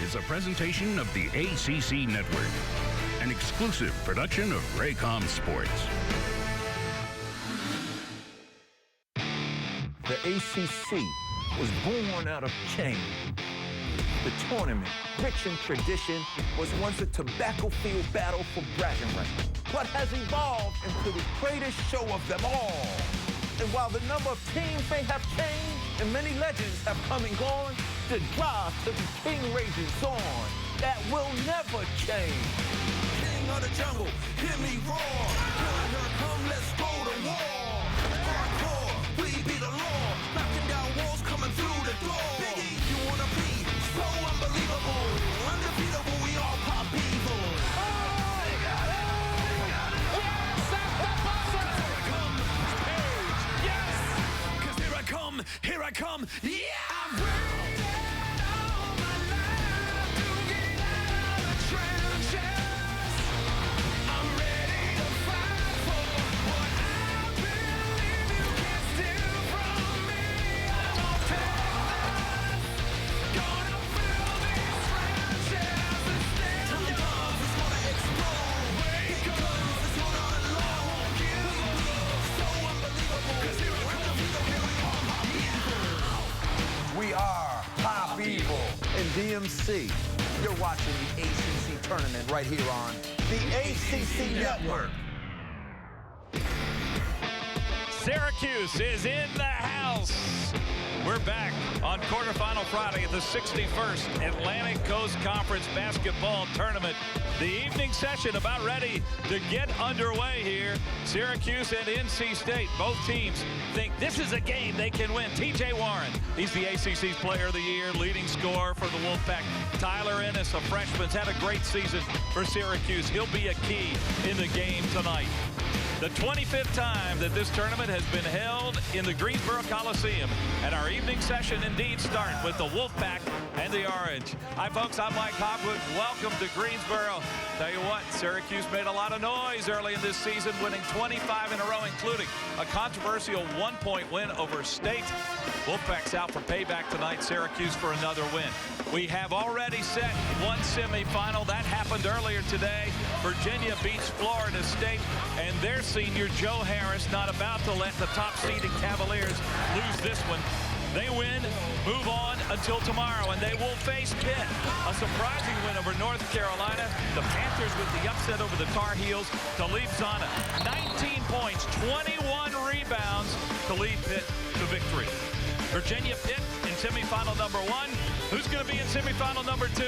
is a presentation of the ACC Network, an exclusive production of Raycom Sports. The ACC was born out of change. The tournament, rich in tradition, was once a tobacco field battle for bragging rights, but has evolved into the greatest show of them all. And while the number of teams may have changed and many legends have come and gone, the drive to be king rages on. That will never change. King of the jungle, hear me roar. Here come, let's go to war. Hardcore, we be the law. Knocking down walls, coming through the door. Biggie, you wanna be so unbelievable. Undefeatable, we all pop evil. Here I come, yeah! I've waited all my life to get out of the trenches. I'm ready to fight for what I believe you can steal from me. I'm on purpose, gonna fill these trenches and stand. Time comes, it's gonna explode. Wake up, it's gonna unload. Won't give up, so unbelievable. 'Cause here I come, here I come. We are Pop Evil in DMC. You're watching the ACC Tournament right here on the ACC Network. Syracuse is in the house. We're back on quarterfinal Friday at the 61st Atlantic Coast Conference Basketball Tournament. The evening session about ready to get underway here. Syracuse and NC State, both teams think this is a game they can win. TJ Warren, he's the ACC's Player of the Year, leading scorer for the Wolfpack. Tyler Ennis, a freshman, has had a great season for Syracuse. He'll be a key in the game tonight. The 25th time that this tournament has been held in the Greensboro Coliseum. And our evening session indeed start with the Wolfpack and the Orange. Hi, folks. I'm Mike Hogwood. Welcome to Greensboro. Tell you what, Syracuse made a lot of noise early in this season, winning 25 in a row, including a controversial one-point win over State. Wolfpack's out for payback tonight. Syracuse for another win. We have already set one semifinal. That happened earlier today. Virginia beats Florida State, and their senior Joe Harris not about to let the top-seeded Cavaliers lose this one. They win, move on until tomorrow, and they will face Pitt. A surprising win over North Carolina. The Panthers with the upset over the Tar Heels to lead Zana. 19 points, 21 rebounds to lead Pitt to victory. Virginia Pitt in semifinal number 1. Who's going to be in semifinal number 2?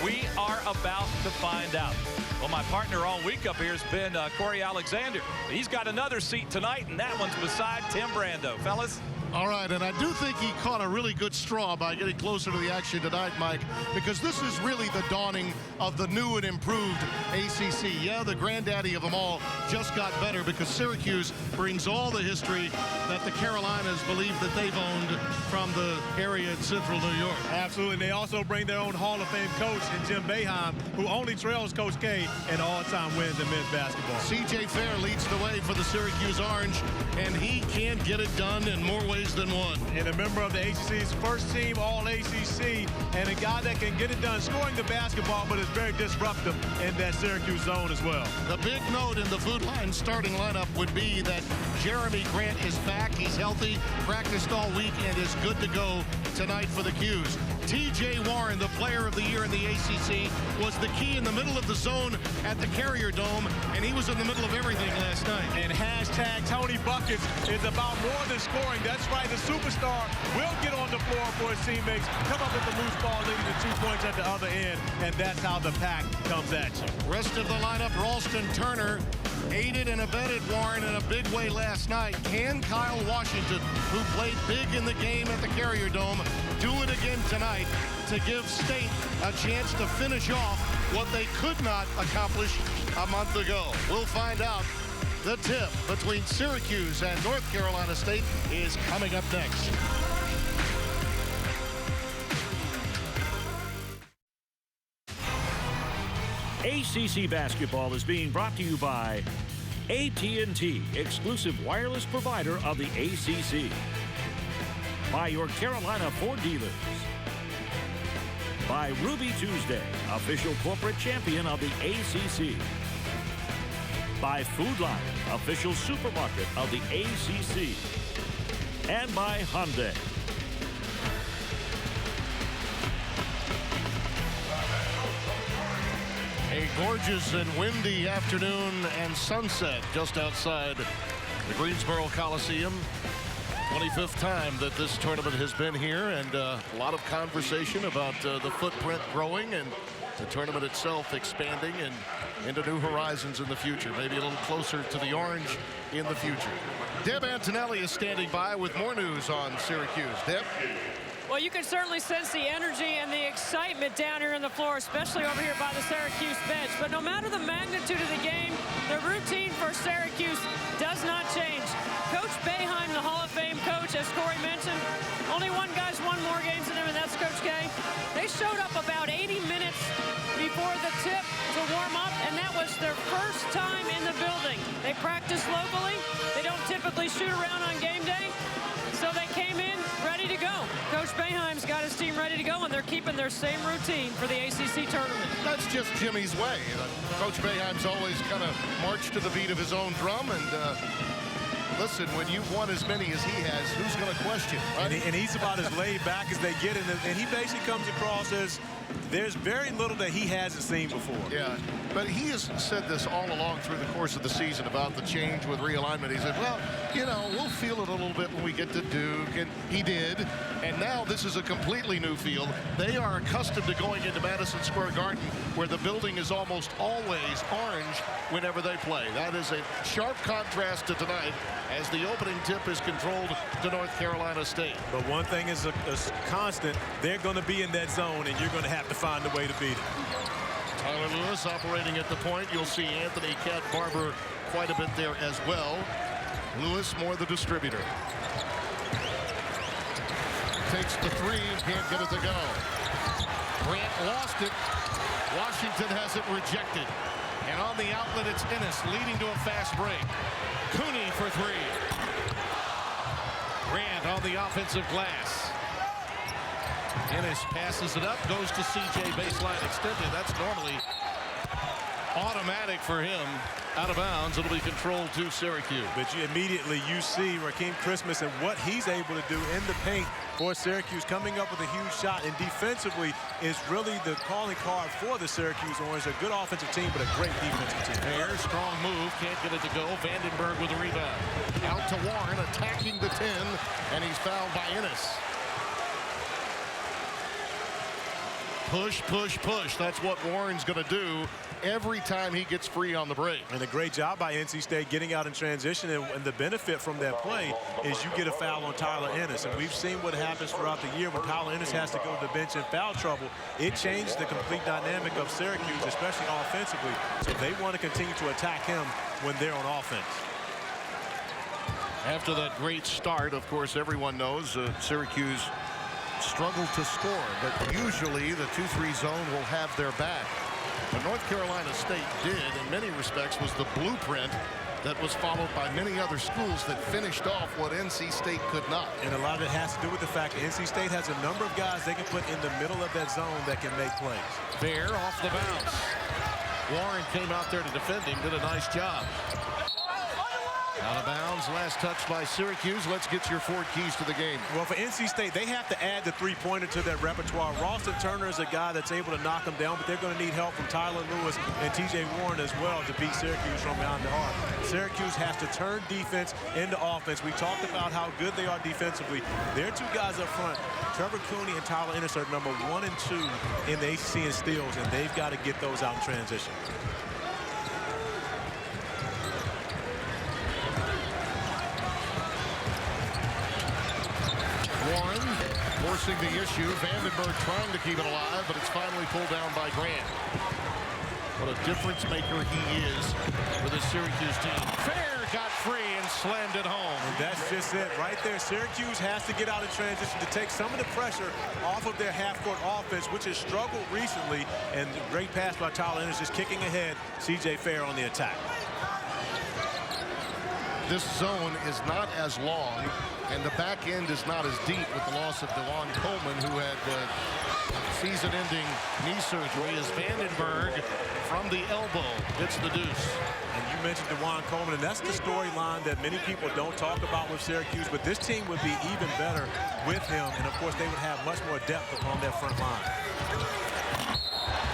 We are about to find out. Well, my partner all week up here has been Corey Alexander. He's got another seat tonight, and that one's beside Tim Brando. Fellas? All right, and I do think he caught a really good straw by getting closer to the action tonight, Mike, because this is really the dawning of the new and improved ACC. Yeah, the granddaddy of them all just got better because Syracuse brings all the history that the Carolinas believe that they've owned from the area in central New York. Absolutely. They also bring their own Hall of Fame coach in Jim Boeheim, who only trails Coach K in all-time wins in men's basketball. C.J. Fair leads the way for the Syracuse Orange, and he can get it done in more ways than one. And a member of the ACC's first team All-ACC, and a guy that can get it done scoring the basketball, but is very disruptive in that Syracuse zone as well. The big note in the Food Line starting lineup would be that Jeremy Grant is back. He's healthy, practiced all week, and is good to go tonight for the Qs. TJ Warren, the Player of the Year in the ACC, was the key in the middle of the zone at the Carrier Dome, and he was in the middle of everything last night. And hashtag Tony Buckets is about more than scoring. That's right, the superstar will get on the floor for his teammates, come up with the loose ball leading to 2 points at the other end, and that's how the pack comes at you. Rest of the lineup, Ralston Turner aided and abetted Warren in a big way last night. Can Kyle Washington, who played big in the game at the Carrier Dome, do it again tonight to give State a chance to finish off what they could not accomplish a month ago? We'll find out. The tip between Syracuse and North Carolina State is coming up next. ACC basketball is being brought to you by AT&T, exclusive wireless provider of the ACC. By your Carolina Ford dealers. By Ruby Tuesday, official corporate champion of the ACC. By Food Line, official supermarket of the ACC. And by Hyundai. A gorgeous and windy afternoon and sunset just outside the Greensboro Coliseum. 25th time that this tournament has been here, and a lot of conversation about the footprint growing and the tournament itself expanding and into new horizons in the future, maybe a little closer to the orange in the future. Deb Antonelli is standing by with more news on Syracuse. Deb? Well, you can certainly sense the energy and the excitement down here on the floor, especially over here by the Syracuse bench. But no matter the magnitude of the game, the routine for Syracuse does not change. Coach Boeheim, the Hall of Fame coach, as Corey mentioned, only one guy's won more games than him, and that's Coach K. They showed up about 80 minutes before the tip to warm up, and that was their first time in the building. They practice locally. They don't typically shoot around on game day, so they came in ready to go. Coach Boeheim's got his team ready to go, and they're keeping their same routine for the ACC tournament. That's just Jimmy's way. Coach Boeheim's always kind of marched to the beat of his own drum, and listen, when you've won as many as he has, who's going to question, right? And he's about as laid back as they get, and he basically comes across as there's very little that he hasn't seen before. Yeah, but he has said this all along through the course of the season about the change with realignment. He said, well, you know, we'll feel it a little bit when we get to Duke, and he did. And now this is a completely new field. They are accustomed to going into Madison Square Garden, where the building is almost always orange whenever they play. That is a sharp contrast to tonight, as the opening tip is controlled to North Carolina State. But one thing is a constant. They're going to be in that zone, and you're going to have to find a way to beat it. Tyler Lewis operating at the point. You'll see Anthony Cat Barber quite a bit there as well. Lewis more the distributor. Takes the three, can't get it to go. Grant lost it. Washington has it rejected. And on the outlet, it's Ennis leading to a fast break. Cooney for three. Grant on the offensive glass. Ennis passes it up, goes to CJ, baseline extended. That's normally automatic for him. Out of bounds, it'll be controlled to Syracuse. But you immediately see Rakeem Christmas and what he's able to do in the paint for Syracuse, coming up with a huge shot, and defensively is really the calling card for the Syracuse Orange. A good offensive team, but a great defensive team. There, strong move, can't get it to go. Vandenberg with a rebound. Out to Warren, attacking the 10, and he's fouled by Ennis. Push, push, push. That's what Warren's going to do every time he gets free on the break. And a great job by NC State getting out in transition. And the benefit from that play is you get a foul on Tyler Ennis. And we've seen what happens throughout the year when Tyler Ennis has to go to the bench in foul trouble. It changes the complete dynamic of Syracuse, especially offensively. So they want to continue to attack him when they're on offense. After that great start, of course, everyone knows Syracuse struggled to score, but usually the 2-3 zone will have their back. But North Carolina State did, in many respects, was the blueprint that was followed by many other schools that finished off what NC State could not. And a lot of it has to do with the fact that NC State has a number of guys they can put in the middle of that zone that can make plays. Bear off the bounce. Warren came out there to defend him, did a nice job. Out of bounds, last touch by Syracuse. Let's get your 4 keys to the game. Well, for NC State, they have to add the three-pointer to their repertoire. Ralston Turner is a guy that's able to knock them down, but they're going to need help from Tyler Lewis and TJ Warren as well to beat Syracuse from behind the arc. Syracuse has to turn defense into offense. We talked about how good they are defensively. Their 2 guys up front, Trevor Cooney and Tyler Ennis, are number 1 and 2 in the ACC in steals, and they've got to get those out in transition. Warren forcing the issue. Vandenberg trying to keep it alive, but it's finally pulled down by Grant. What a difference maker he is for the Syracuse team. Fair got free and slammed it home. And that's just it right there. Syracuse has to get out of transition to take some of the pressure off of their half-court offense, which has struggled recently. And great pass by Tyler Ennis, just kicking ahead. CJ Fair on the attack. this zone is not as long, and the back end is not as deep with the loss of DeJuan Coleman, who had season-ending knee surgery, as Vandenberg from the elbow hits the deuce. And you mentioned DeJuan Coleman, and that's the storyline that many people don't talk about with Syracuse, but this team would be even better with him, and of course they would have much more depth on their front line.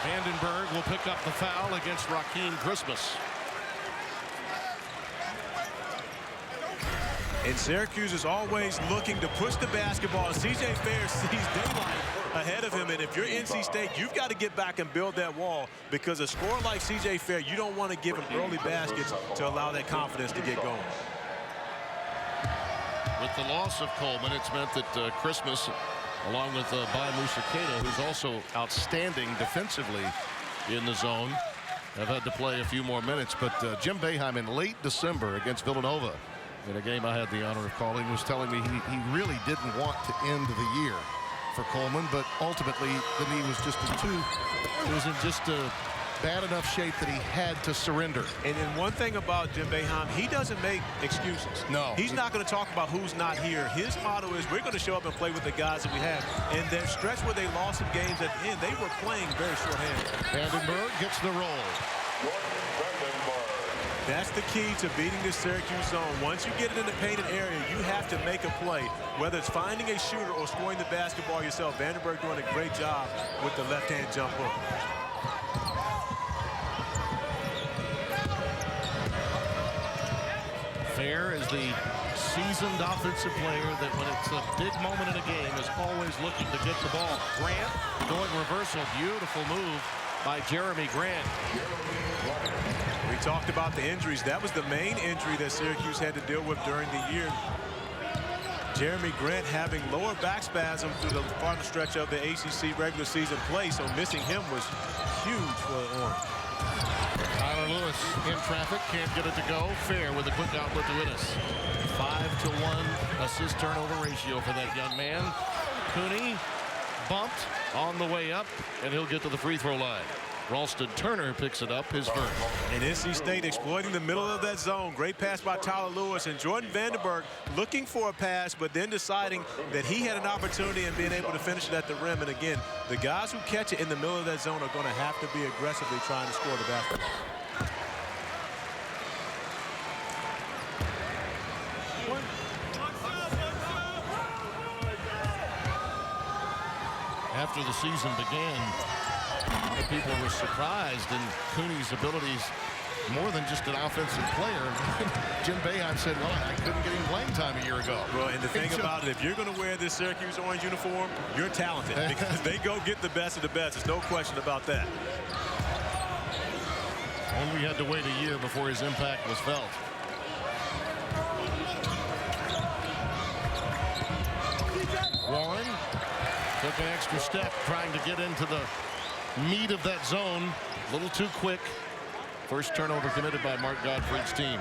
Vandenberg will pick up the foul against Rakeem Christmas. And Syracuse is always looking to push the basketball. C.J. Fair sees daylight ahead of him, and if you're NC State, you've got to get back and build that wall, because a scorer like C.J. Fair, you don't want to give him early baskets to allow that confidence to get going. With the loss of Coleman, it's meant that Christmas, along with Bai Musakeda, who's also outstanding defensively in the zone, have had to play a few more minutes. But Jim Boeheim in late December against Villanova, in a game I had the honor of calling, was telling me he really didn't want to end the year for Coleman, but ultimately the knee was just it was in just a bad enough shape that he had to surrender. And then one thing about Jim Boeheim, he doesn't make excuses. No. He's not going to talk about who's not here. His motto is, we're going to show up and play with the guys that we have. And their stretch where they lost some games at the end, they were playing very short-handed. Vandenberg gets the roll. That's the key to beating this Syracuse zone. Once you get it in the painted area, you have to make a play, whether it's finding a shooter or scoring the basketball yourself. Vandenberg doing a great job with the left-hand jump hook. Fair is the seasoned offensive player that when it's a big moment in a game is always looking to get the ball. Grant going reversal. Beautiful move by Jeremy Grant. We talked about the injuries. That was the main injury that Syracuse had to deal with during the year. Jeremy Grant having lower back spasm through the final stretch of the ACC regular season play, so missing him was huge for the Orange. Tyler Lewis in traffic, can't get it to go. Fair with a quick outlet to Innes. 5-to-1 assist turnover ratio for that young man. Cooney bumped on the way up, and he'll get to the free throw line. Ralston Turner picks it up, his first. And NC State exploiting the middle of that zone. Great pass by Tyler Lewis, and Jordan Vandenberg looking for a pass, but then deciding that he had an opportunity and being able to finish it at the rim. And again, the guys who catch it in the middle of that zone are going to have to be aggressively trying to score the basketball. After the season began, people were surprised in Cooney's abilities, more than just an offensive player. Jim Boeheim said, well, I couldn't get him playing time a year ago. Well, and the thing about it, if you're going to wear this Syracuse orange uniform, you're talented, because they go get the best of the best. There's no question about that. Only had to wait a year before his impact was felt. Warren took an extra step trying to get into the meat of that zone. A little too quick. First turnover committed by Mark Gottfried's team.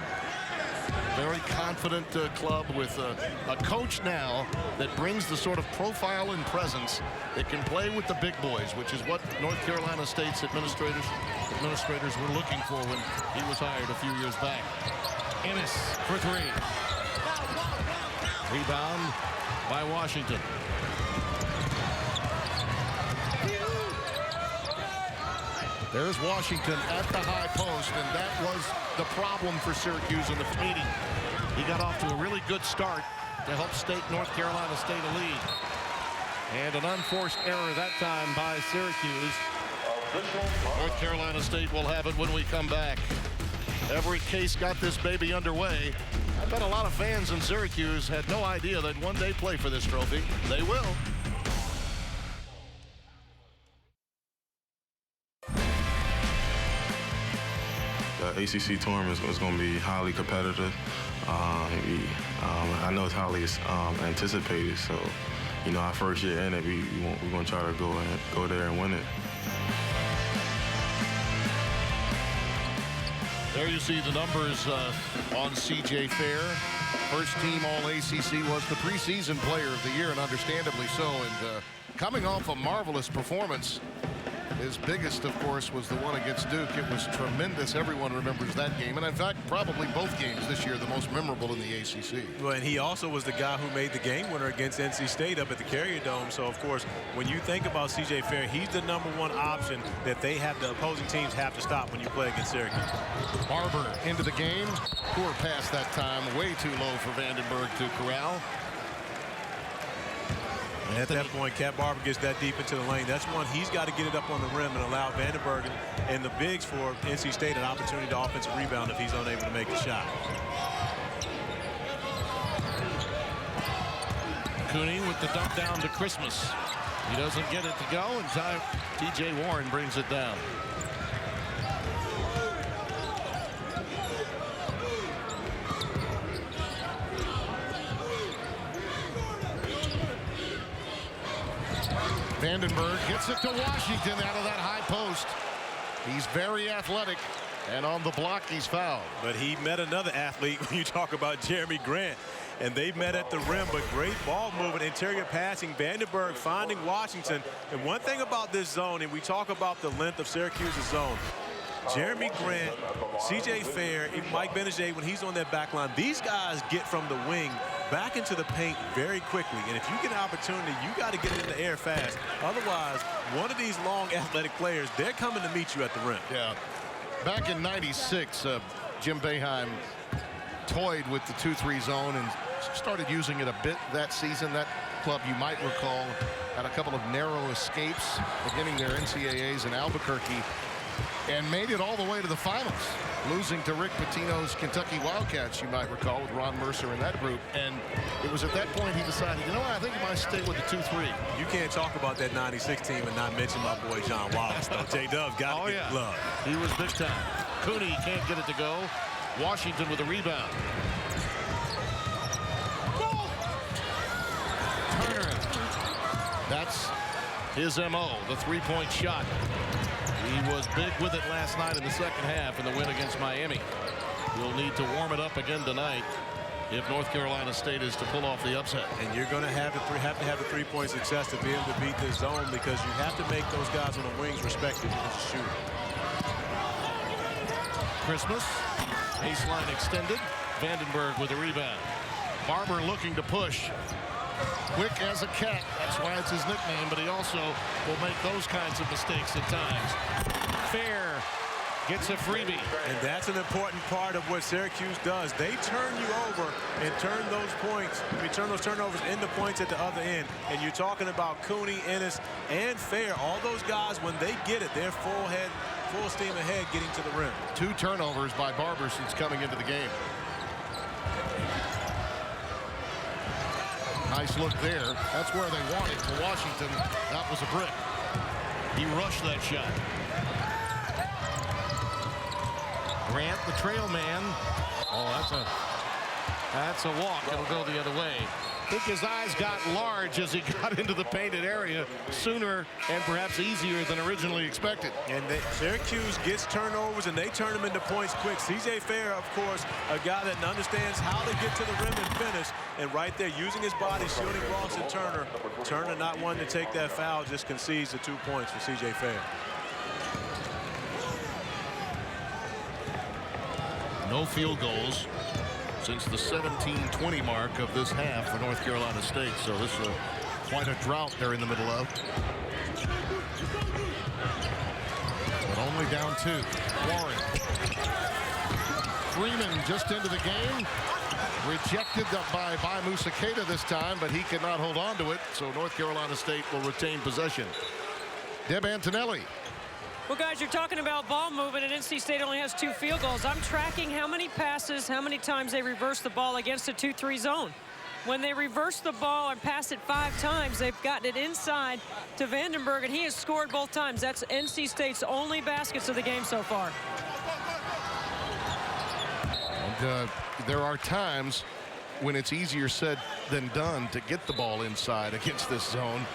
Very confident club with a coach now that brings the sort of profile and presence that can play with the big boys, which is what North Carolina State's administrators were looking for when he was hired a few years back. Innes for three. Rebound by Washington. There's Washington at the high post, and that was the problem for Syracuse in the meeting. He got off to a really good start to help North Carolina State a lead. And an unforced error that time by Syracuse. North Carolina State will have it when we come back. Every case got this baby underway. I bet a lot of fans in Syracuse had no idea they'd one day play for this trophy. They will. The ACC Tournament is going to be highly competitive. I know it's highly anticipated, so, you know, our first year in it, we're going to try to go there and win it. There you see the numbers on C.J. Fair. First team All-ACC, was the preseason player of the year, and understandably so. And coming off a marvelous performance His biggest, of course, was the one against Duke. It was tremendous. Everyone remembers that game. And in fact, probably both games this year, the most memorable in the ACC. Well, and he also was the guy who made the game winner against NC State up at the Carrier Dome. So, of course, when you think about C.J. Fair, he's the #1 option that they have, the opposing teams have to stop when you play against Syracuse. Barber into the game. Poor pass that time. Way too low for Vandenberg to corral. And at that point, Cat Barber gets that deep into the lane. That's one he's got to get it up on the rim and allow Vandenberg and the bigs for NC State an opportunity to offensive rebound if he's unable to make the shot. Cooney with the dump down to Christmas. He doesn't get it to go, and time T.J. Warren brings it down. Vandenberg gets it to Washington out of that high post. He's very athletic, and on the block he's fouled. But he met another athlete when you talk about Jeremy Grant, and they met at the rim. But great ball movement, interior passing, Vandenberg finding Washington. And one thing about this zone, and we talk about the length of Syracuse's zone, Jeremy Grant, C.J. Fair, even Mike Benajay, when he's on that back line, these guys get from the wing back into the paint very quickly. And if you get an opportunity, you got to get it in the air fast. Otherwise, one of these long athletic players, they're coming to meet you at the rim. Yeah. Back in '96, Jim Boeheim toyed with the 2-3 zone and started using it a bit that season. That club, you might recall, had a couple of narrow escapes beginning their NCAAs in Albuquerque, and made it all the way to the finals, losing to Rick Pitino's Kentucky Wildcats, you might recall, with Ron Mercer in that group. And it was at that point he decided, you know what, I think he might stay with the 2-3. You can't talk about that '96 team and not mention my boy John Wallace, though. J-Dub's got to get love. He was big time. Cooney can't get it to go. Washington with a rebound. Turner. That's his MO, the three-point shot. He was big with it last night in the second half in the win against Miami. He'll need to warm it up again tonight if North Carolina State is to pull off the upset. And you're going to have to have the three-point success to be able to beat this zone, because you have to make those guys on the wings respect you as a shooter. Christmas, baseline extended. Vandenberg with a rebound. Barber looking to push. Quick as a cat. That's why it's his nickname, but he also will make those kinds of mistakes at times. Fair gets a freebie. And that's an important part of what Syracuse does. They turn you over and turn those points, turn those turnovers into points at the other end. And you're talking about Cooney, Ennis, and Fair. All those guys, when they get it, they're full steam ahead getting to the rim. 2 turnovers by Barber since coming into the game. Nice look there. That's where they wanted to Washington. That was a brick. He rushed that shot. Grant, the trail man. Oh, that's a walk. It'll go the other way. I think his eyes got large as he got into the painted area sooner and perhaps easier than originally expected. And Syracuse gets turnovers and they turn them into points quick. C.J. Fair, of course, a guy that understands how to get to the rim and finish. And right there, using his body, shielding Ross and Turner. Turner not wanting to take that foul, just concedes the 2 points for C.J. Fair. No field goals since the 17-20 mark of this half for North Carolina State. So this is quite a drought they're in the middle of. But only down 2. Warren. Freeman just into the game. Rejected by Musakeda this time, but he could not hold on to it. So North Carolina State will retain possession. Deb Antonelli. Well, guys, you're talking about ball movement, and NC State only has 2 field goals. I'm tracking how many passes, how many times they reverse the ball against a 2-3 zone. When they reverse the ball and pass it 5 times, they've gotten it inside to Vandenberg, and he has scored both times. That's NC State's only baskets of the game so far. And there are times when it's easier said than done to get the ball inside against this zone.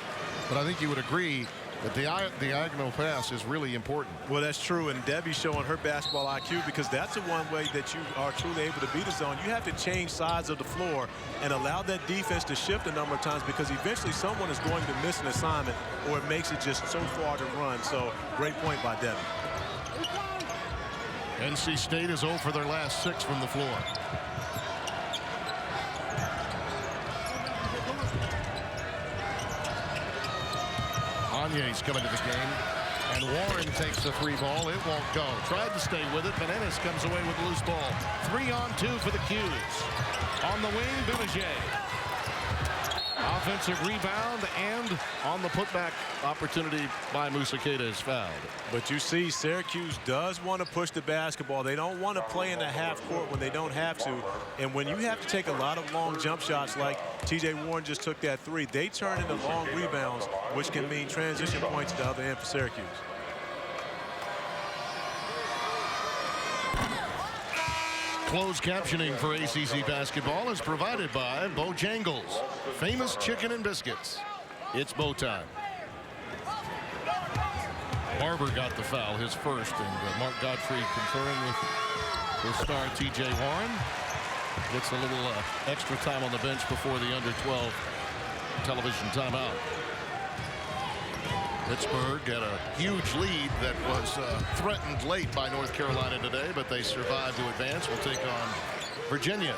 But I think you would agree, But the diagonal pass is really important. Well, that's true, and Debbie's showing her basketball IQ, because that's the one way that you are truly able to beat the zone. You have to change sides of the floor and allow that defense to shift a number of times, because eventually someone is going to miss an assignment, or it makes it just so far to run. So great point by Debbie. NC State is 0 for their last 6 from the floor. Anye's coming to the game, and Warren takes the 3 ball. It won't go. Tried to stay with it, but Ennis comes away with a loose ball. 3-on-2 for the Qs. On the wing, Boucher. Offensive rebound, and on the putback opportunity by Musakeda is fouled. But you see, Syracuse does want to push the basketball. They don't want to play in the half court when they don't have to. And when you have to take a lot of long jump shots like T.J. Warren just took that 3, they turn into long rebounds, which can mean transition points to the other end for Syracuse. Closed captioning for ACC basketball is provided by Bojangles, famous chicken and biscuits. It's bow time. Barber got the foul, his first, and Mark Godfrey conferring with the star T.J. Warren. Gets a little extra time on the bench before the under-12 television timeout. Pittsburgh got a huge lead that was threatened late by North Carolina today, but they survived to advance. Will take on Virginia.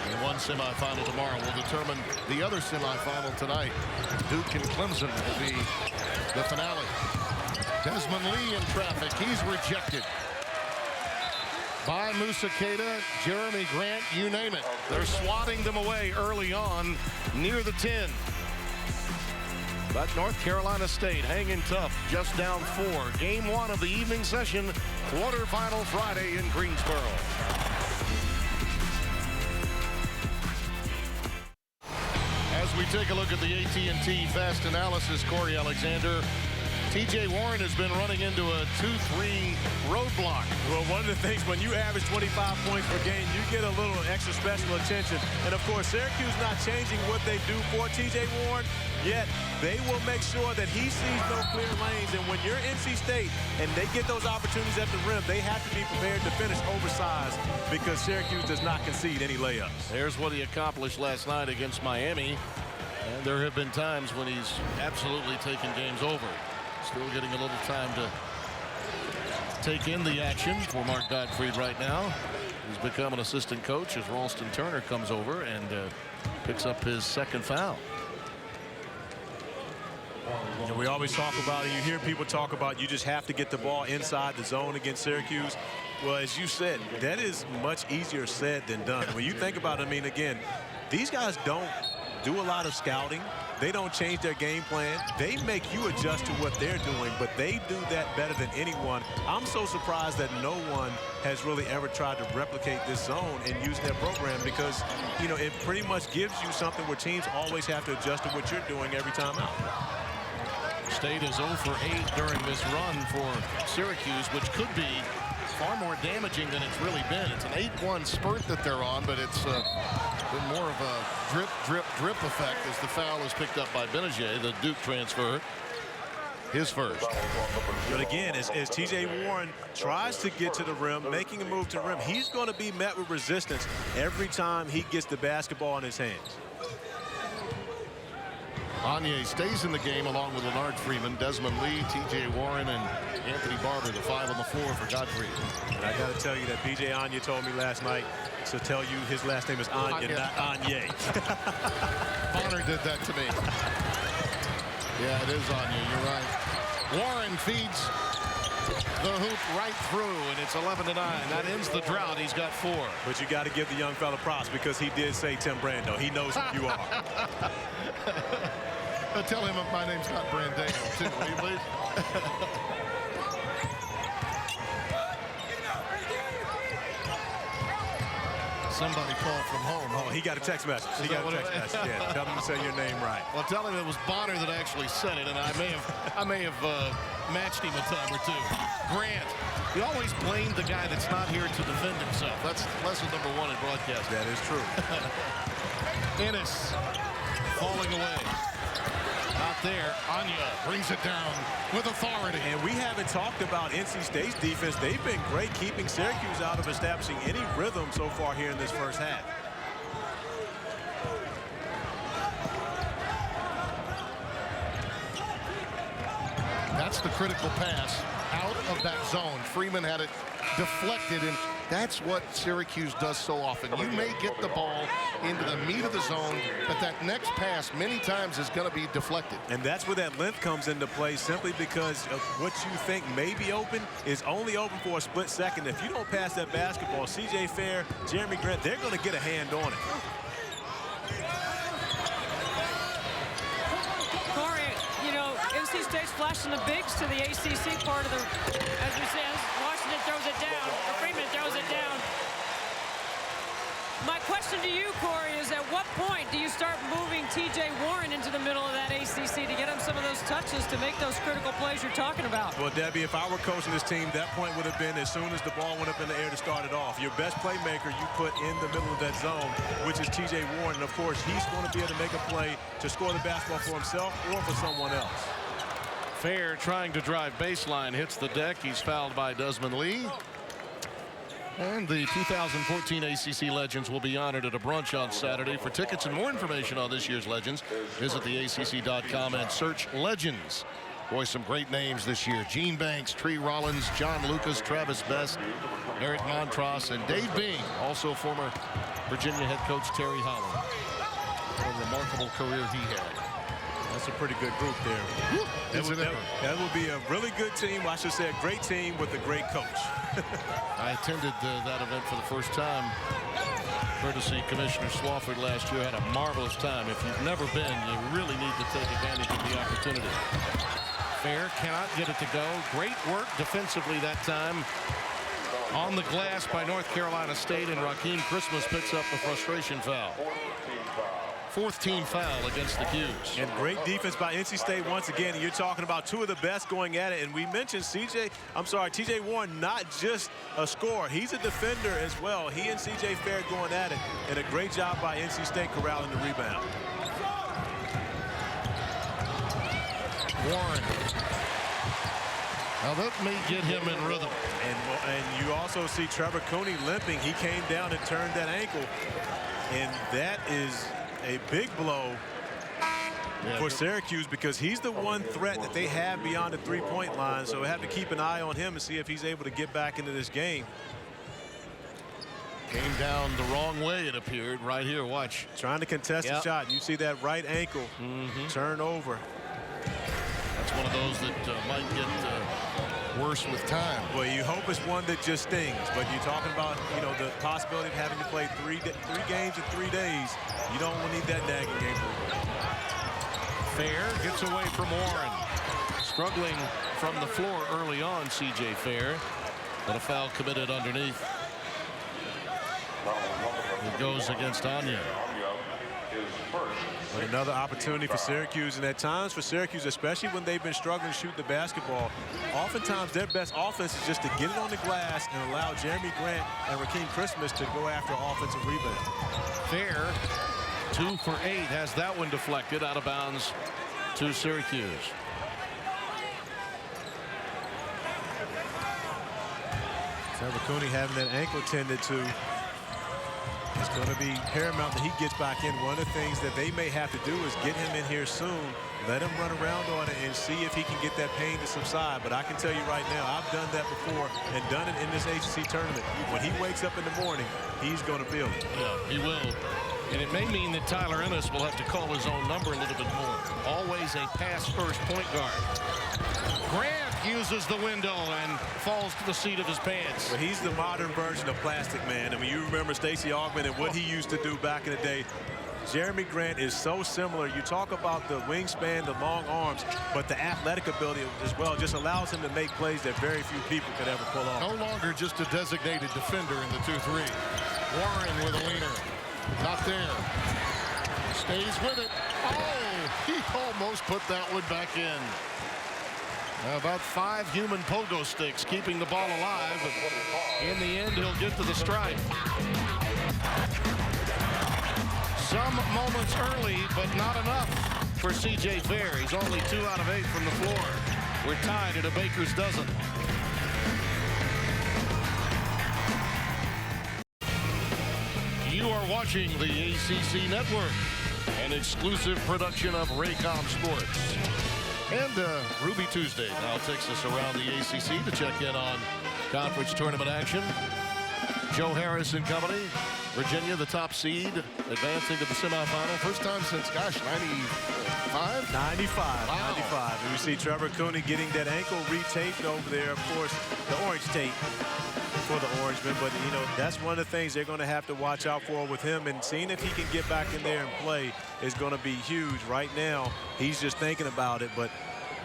And one semifinal tomorrow will determine the other semifinal tonight. Duke and Clemson will be the finale. Desmond Lee in traffic. He's rejected by Musakeda, Jeremy Grant, you name it. They're swatting them away early on near the 10. But North Carolina State hanging tough, just down 4. Game 1 of the evening session, quarterfinal Friday in Greensboro. As we take a look at the AT&T Fast Analysis, Corey Alexander, T.J. Warren has been running into a 2-3 roadblock. Well, one of the things, when you average 25 points per game, you get a little extra special attention. And, of course, Syracuse not changing what they do for T.J. Warren, yet they will make sure that he sees no clear lanes. And when you're NC State and they get those opportunities at the rim, they have to be prepared to finish oversized, because Syracuse does not concede any layups. There's what he accomplished last night against Miami. And there have been times when he's absolutely taken games over. Still getting a little time to take in the action for Mark Gottfried right now. He's become an assistant coach as Ralston Turner comes over and picks up his 2nd foul. You know, we always talk about, and you hear people talk about, you just have to get the ball inside the zone against Syracuse. Well, as you said, that is much easier said than done. When you think about it, I mean, again, these guys don't do a lot of scouting. They don't change their game plan. They make you adjust to what they're doing, but they do that better than anyone. I'm so surprised that no one has really ever tried to replicate this zone and use their program, because, you know, it pretty much gives you something where teams always have to adjust to what you're doing every time out. State is 0 for 8 during this run for Syracuse, which could be far more damaging than it's really been. It's an 8-1 spurt that they're on, but it's been more of a drip, drip, drip effect as the foul is picked up by Benajay, the Duke transfer, his first. But again, as T.J. Warren tries to get to the rim, making a move to the rim, he's going to be met with resistance every time he gets the basketball in his hands. Anye stays in the game along with Leonard Freeman, Desmond Lee, T.J. Warren, and Anthony Barber, the 5 on the floor for Godfrey. And I got to tell you that B.J. Anye told me last night to tell you his last name is Anya, not Anye. Bonner did that to me. Yeah, it is Anye. You're right. Warren feeds the hoop right through, and it's 11-9. That ends the drought. He's got 4. But you got to give the young fella props, because he did say Tim Brando. He knows who you are. Tell him my name's not Brandano, too, will you please? Somebody called from home. Oh, he got a text message. He got a text message. Yeah, tell him to say your name right. Well, tell him it was Bonner that actually said it, and I may have matched him a time or two. Grant, he always blamed the guy that's not here to defend himself. That's lesson number 1 in broadcasting. That is true. Ennis falling away. Not there. Anya brings it down with authority. And we haven't talked about NC State's defense. They've been great keeping Syracuse out of establishing any rhythm so far here in this first half. That's the critical pass out of that zone. Freeman had it deflected, and that's what Syracuse does so often. You may get the ball into the meat of the zone, but that next pass many times is going to be deflected. And that's where that length comes into play, simply because of what you think may be open is only open for a split second. If you don't pass that basketball, C.J. Fair, Jeremy Grant, they're going to get a hand on it. Corey, you know, NC State's flashing the bigs to the ACC part of the, as we say, Washington throws it down, or Freeman throws it down. My question to you, Corey, is at what point do you start moving T.J. Warren into the middle of that ACC to get him some of those touches to make those critical plays you're talking about? Well, Debbie, if I were coaching this team, that point would have been as soon as the ball went up in the air to start it off. Your best playmaker you put in the middle of that zone, which is T.J. Warren. And, of course, he's going to be able to make a play to score the basketball for himself or for someone else. Fair trying to drive baseline, hits the deck. He's fouled by Desmond Lee. And the 2014 ACC Legends will be honored at a brunch on Saturday. For tickets and more information on this year's Legends, visit theacc.com and search Legends. Boy, some great names this year. Gene Banks, Tree Rollins, John Lucas, Travis Best, Eric Montross, and Dave Bing, also former Virginia head coach Terry Holland. What a remarkable career he had. That's a pretty good group there. That will be a really good team. I should say a great team with a great coach. I attended that event for the first time, courtesy Commissioner Swofford last year. Had a marvelous time. If you've never been, you really need to take advantage of the opportunity. Fair cannot get it to go. Great work defensively that time on the glass by North Carolina State, and Rakeem Christmas picks up the frustration foul. Fourth team foul against the 'Cuse. And great defense by NC State once again. You're talking about two of the best going at it. And we mentioned T.J. Warren, not just a scorer. He's a defender as well. He and C.J. Fair going at it. And a great job by NC State corralling the rebound. Warren. Now that may get him in rhythm. And you also see Trevor Cooney limping. He came down and turned that ankle. And that is a big blow for Syracuse, because he's the one threat that they have beyond the three-point line. So we have to keep an eye on him and see if he's able to get back into this game. Came down the wrong way, it appeared. Right here, watch. Trying to contest the shot. You see that right ankle turn over. That's one of those that might get worse with time. Well, you hope it's one that just stings, but you're talking about, you know, the possibility of having to play three games in 3 days. You don't need that nagging game. Fair gets away from Warren. Struggling from the floor early on, C.J. Fair, but a foul committed underneath. It goes against Anya. But another opportunity for Syracuse, and at times for Syracuse, especially when they've been struggling to shoot the basketball, oftentimes their best offense is just to get it on the glass and allow Jeremy Grant and Rakeem Christmas to go after offensive rebound. Fair, 2 for 8, has that one deflected out of bounds to Syracuse. Trevor Cooney having that ankle tended to. It's going to be paramount that he gets back in. One of the things that they may have to do is get him in here soon, let him run around on it, and see if he can get that pain to subside. But I can tell you right now, I've done that before and done it in this ACC tournament. When he wakes up in the morning, he's going to feel it. Yeah, he will. And it may mean that Tyler Ennis will have to call his own number a little bit more. Always a pass-first point guard. Grant uses the window and falls to the seat of his pants. But he's the modern version of Plastic Man. I mean, you remember Stacey Augmon and what he used to do back in the day. Jeremy Grant is so similar. You talk about the wingspan, the long arms, but the athletic ability as well just allows him to make plays that very few people could ever pull off. No longer just a designated defender in the 2-3. Warren with a leaner. Not there. Stays with it. Oh, he almost put that one back in. About 5 human pogo sticks keeping the ball alive. But in the end, he'll get to the stripe. Some moments early, but not enough for C.J. Fair. He's only 2 out of 8 from the floor. We're tied at a baker's dozen. You are watching the ACC Network, an exclusive production of Raycom Sports. And Ruby Tuesday now takes us around the ACC to check in on conference tournament action. Joe Harris and company. Virginia, the top seed, advancing to the semifinal. First time since, gosh, 95? 95. Wow. 95. And we see Trevor Cooney getting that ankle retaped over there. Of course, the orange tape for the Orangemen. But, you know, that's one of the things they're going to have to watch out for with him. And seeing if he can get back in there and play is going to be huge. Right now, he's just thinking about it. But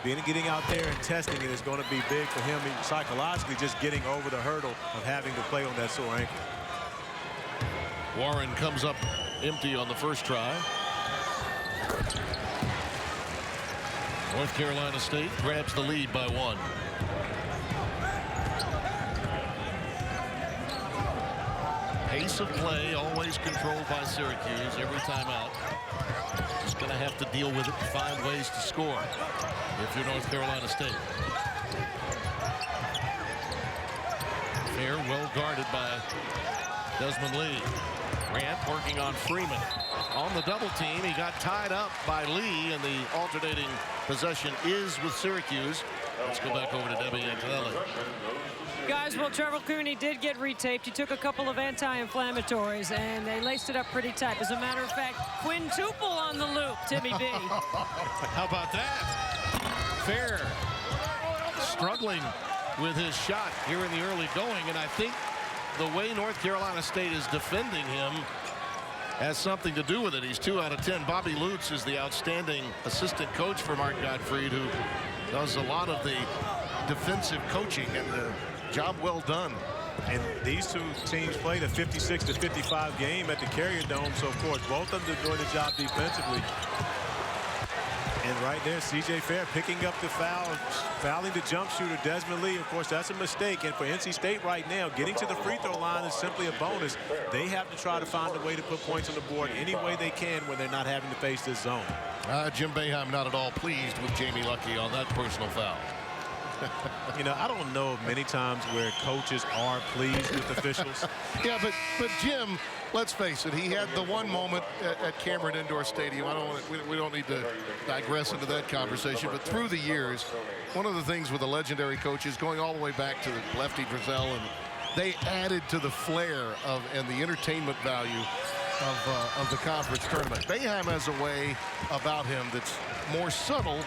getting out there and testing it is going to be big for him. Psychologically, just getting over the hurdle of having to play on that sore ankle. Warren comes up empty on the first try. North Carolina State grabs the lead by 1. Pace of play always controlled by Syracuse every time out. Just going to have to deal with it and find ways to score if you're North Carolina State. Fair, well guarded by Desmond Lee. Grant working on Freeman. On the double team, he got tied up by Lee, and the alternating possession is with Syracuse. Let's go back over to Debbie Antonelli. Guys, well, Trevor Cooney did get retaped. He took a couple of anti-inflammatories, and they laced it up pretty tight. As a matter of fact, quintuple on the loop, Timmy B. How about that? Fair struggling with his shot here in the early going, and I think the way North Carolina State is defending him has something to do with it. He's 2 out of 10. Bobby Lutz is the outstanding assistant coach for Mark Gottfried, who does a lot of the defensive coaching, and job well done. And these two teams played a 56-55 game at the Carrier Dome, so of course both of them doing the job defensively. And right there, C.J. Fair picking up the foul, fouling the jump shooter, Desmond Lee. Of course, that's a mistake. And for NC State right now, getting to the free throw line is simply a bonus. They have to try to find a way to put points on the board any way they can when they're not having to face this zone. Jim Boeheim not at all pleased with Jamie Luckey on that personal foul. You know, I don't know of many times where coaches are pleased with officials. Yeah, but Jim, let's face it, he had the one moment at Cameron Indoor Stadium. We don't need to digress into that conversation, but through the years, one of the things with the legendary coaches going all the way back to Lefty Driesell, and they added to the flair of and the entertainment value of the conference tournament. Boeheim has a way about him that's more subtle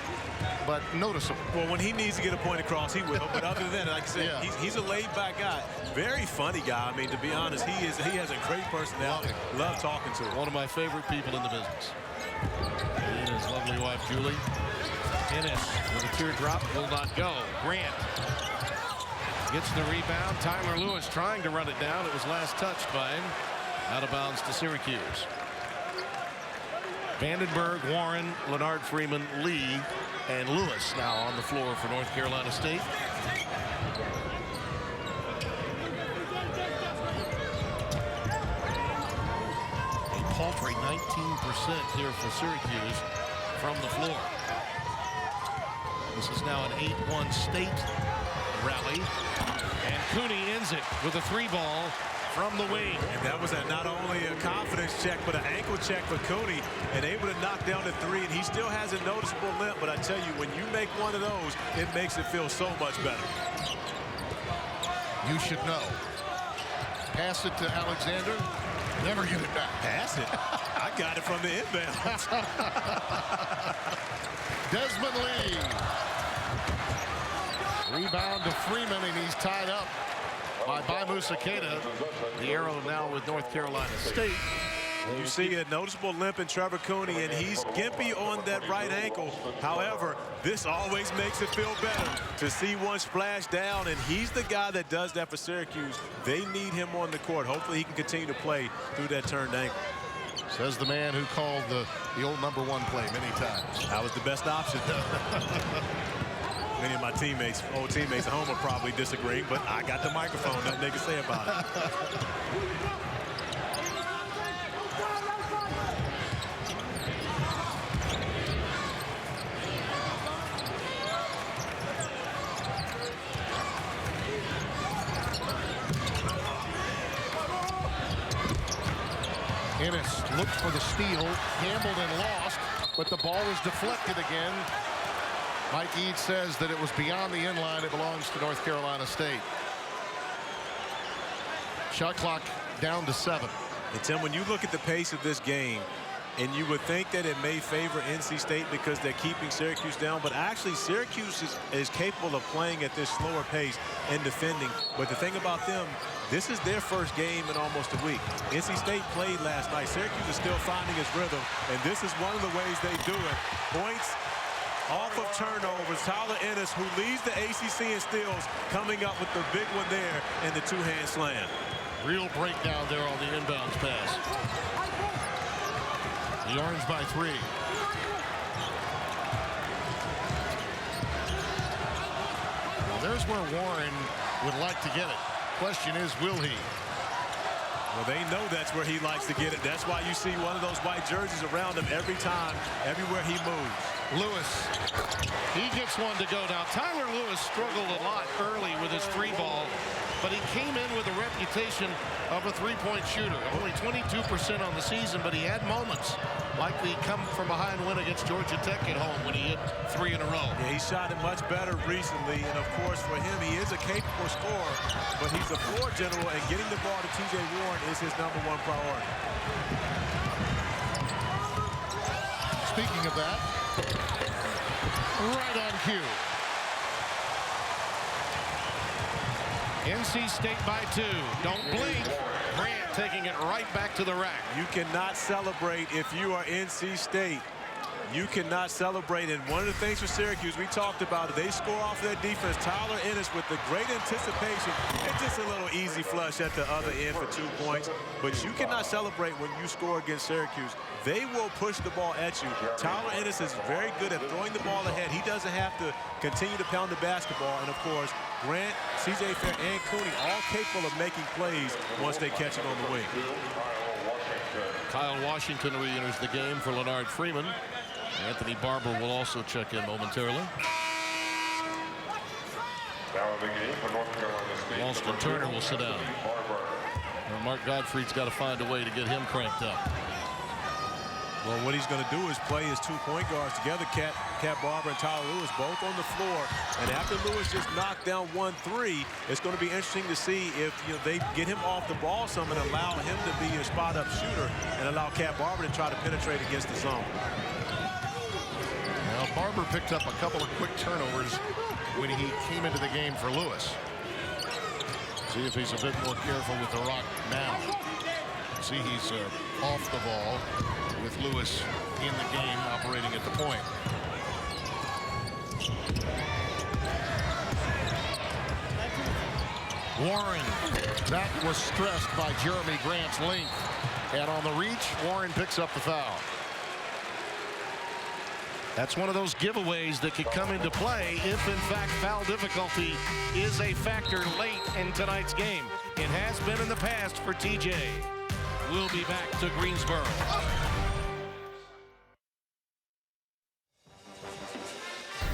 but noticeable. Well, when he needs to get a point across, he will. But other than that, like I said, yeah, he's a laid-back guy. Very funny guy. I mean, to be honest, he has a great personality. Love talking to him. One of my favorite people in the business. He and his lovely wife, Julie. Ennis with a teardrop will not go. Grant gets the rebound. Tyler Lewis trying to run it down. It was last touched by him. Out of bounds to Syracuse. Vandenberg, Warren, Leonard Freeman, Lee, and Lewis now on the floor for North Carolina State. A paltry 19% here for Syracuse from the floor. This is now an 8-1 State rally. And Cooney ends it with a 3-ball from the wing. And that was not only a confidence check, but an ankle check for Cooney, and able to knock down the 3. And he still has a noticeable limp, but I tell you, when you make one of those, it makes it feel so much better. You should know. Pass it to Alexander. Never get it back. Pass it. I got it from the inbound. Desmond Lee. Rebound to Freeman, and he's tied up by Musa Keita. The arrow now with North Carolina State. You see a noticeable limp in Trevor Cooney, and he's gimpy on that right ankle. However, this always makes it feel better to see one splash down, and he's the guy that does that for Syracuse. They need him on the court. Hopefully he can continue to play through that turned ankle. Says the man who called the old #1 play many times. That was the best option. Many of my teammates, old teammates at home are probably disagreeing, but I got the microphone. Nothing they can say about it. looked for the steal, gambled and lost, but the ball was deflected again. Mike Eads says that it was beyond the inline. It belongs to North Carolina State. Shot clock down to 7. And Tim, when you look at the pace of this game, and you would think that it may favor NC State because they're keeping Syracuse down, but actually Syracuse is capable of playing at this slower pace and defending. But the thing about them, this is their first game in almost a week. NC State played last night. Syracuse is still finding its rhythm, and this is one of the ways they do it. Points off of turnovers. Tyler Ennis, who leads the ACC in steals, coming up with the big one there and the two-hand slam. Real breakdown there on the inbounds pass. The Orange by 3. Well, there's where Warren would like to get it. Question is, will he? Well, they know that's where he likes to get it. That's why you see one of those white jerseys around him every time, everywhere he moves. Lewis, he gets one to go. Now, Tyler Lewis struggled a lot early with his 3-ball, but he came in with a reputation of a 3-point shooter. Only 22% on the season, but he had moments like the come from behind win against Georgia Tech at home when he hit 3 in a row. Yeah, he shot it much better recently, and of course for him, he is a capable scorer, but he's a floor general, and getting the ball to TJ Warren is his #1 priority. Speaking of that, right on cue. NC State by 2. Don't blink. Grant taking it right back to the rack. You cannot celebrate if you are NC State. You cannot celebrate. And one of the things for Syracuse, we talked about it, they score off their defense. Tyler Ennis with the great anticipation. It's just a little easy flush at the other end for 2 points. But you cannot celebrate when you score against Syracuse. They will push the ball at you. Tyler Ennis is very good at throwing the ball ahead. He doesn't have to continue to pound the basketball. And, of course, Grant, C.J. Fair, and Cooney all capable of making plays once they catch it on the wing. Kyle Washington re-enters the game for Leonard Freeman. Anthony Barber will also check in momentarily. Alston Turner will sit down. And Mark Gottfried's got to find a way to get him cranked up. Well, what he's going to do is play his 2 point guards together, Cat Barber and Tyler Lewis, both on the floor. And after Lewis just knocked down 1-3, it's going to be interesting to see if they get him off the ball some and allow him to be a spot-up shooter and allow Cat Barber to try to penetrate against the zone. Now, Barber picked up a couple of quick turnovers when he came into the game for Lewis. See if he's a bit more careful with the rock now. See, he's off the ball with Lewis in the game operating at the point. Warren, that was stressed by Jeremy Grant's length. And on the reach, Warren picks up the foul. That's one of those giveaways that could come into play if, in fact, foul difficulty is a factor late in tonight's game. It has been in the past for TJ. We'll be back to Greensboro.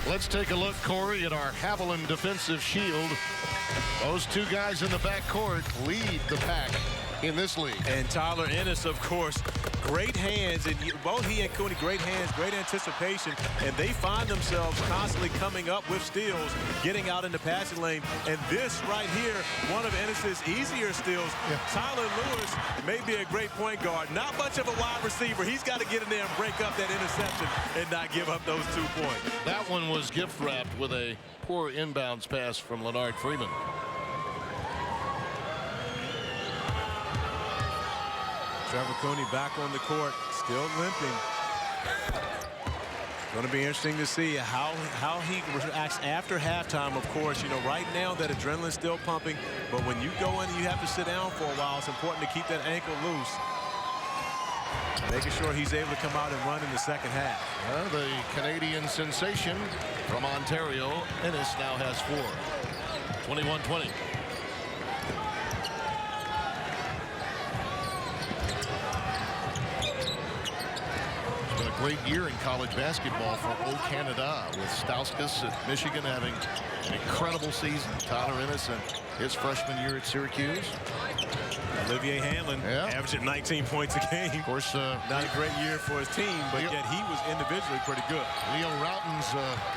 Let's take a look, Corey, at our Haviland defensive shield. Those 2 guys in the backcourt lead the pack in this league. And Tyler Ennis, of course, great hands, and both he and Cooney, great hands, great anticipation, and they find themselves constantly coming up with steals, getting out in the passing lane. And this right here, one of Ennis's easier steals. Yeah. Tyler Lewis may be a great point guard, not much of a wide receiver. He's got to get in there and break up that interception and not give up those 2 points. That one was gift wrapped with a poor inbounds pass from Leonard Freeman. Trevor Cooney back on the court, still limping. Going to be interesting to see how he reacts after halftime. Of course, right now that adrenaline's still pumping, but when you go in and you have to sit down for a while, it's important to keep that ankle loose. Making sure he's able to come out and run in the second half. Well, the Canadian sensation from Ontario, Ennis, now has 4. 21-20. Great year in college basketball for O Canada, with Stauskas at Michigan having an incredible season. Tyler Ennis in his freshman year at Syracuse. Olivier Hanlon averaging 19 points a game. Of course, not a great year for his team, but yet he was individually pretty good. Leo Routens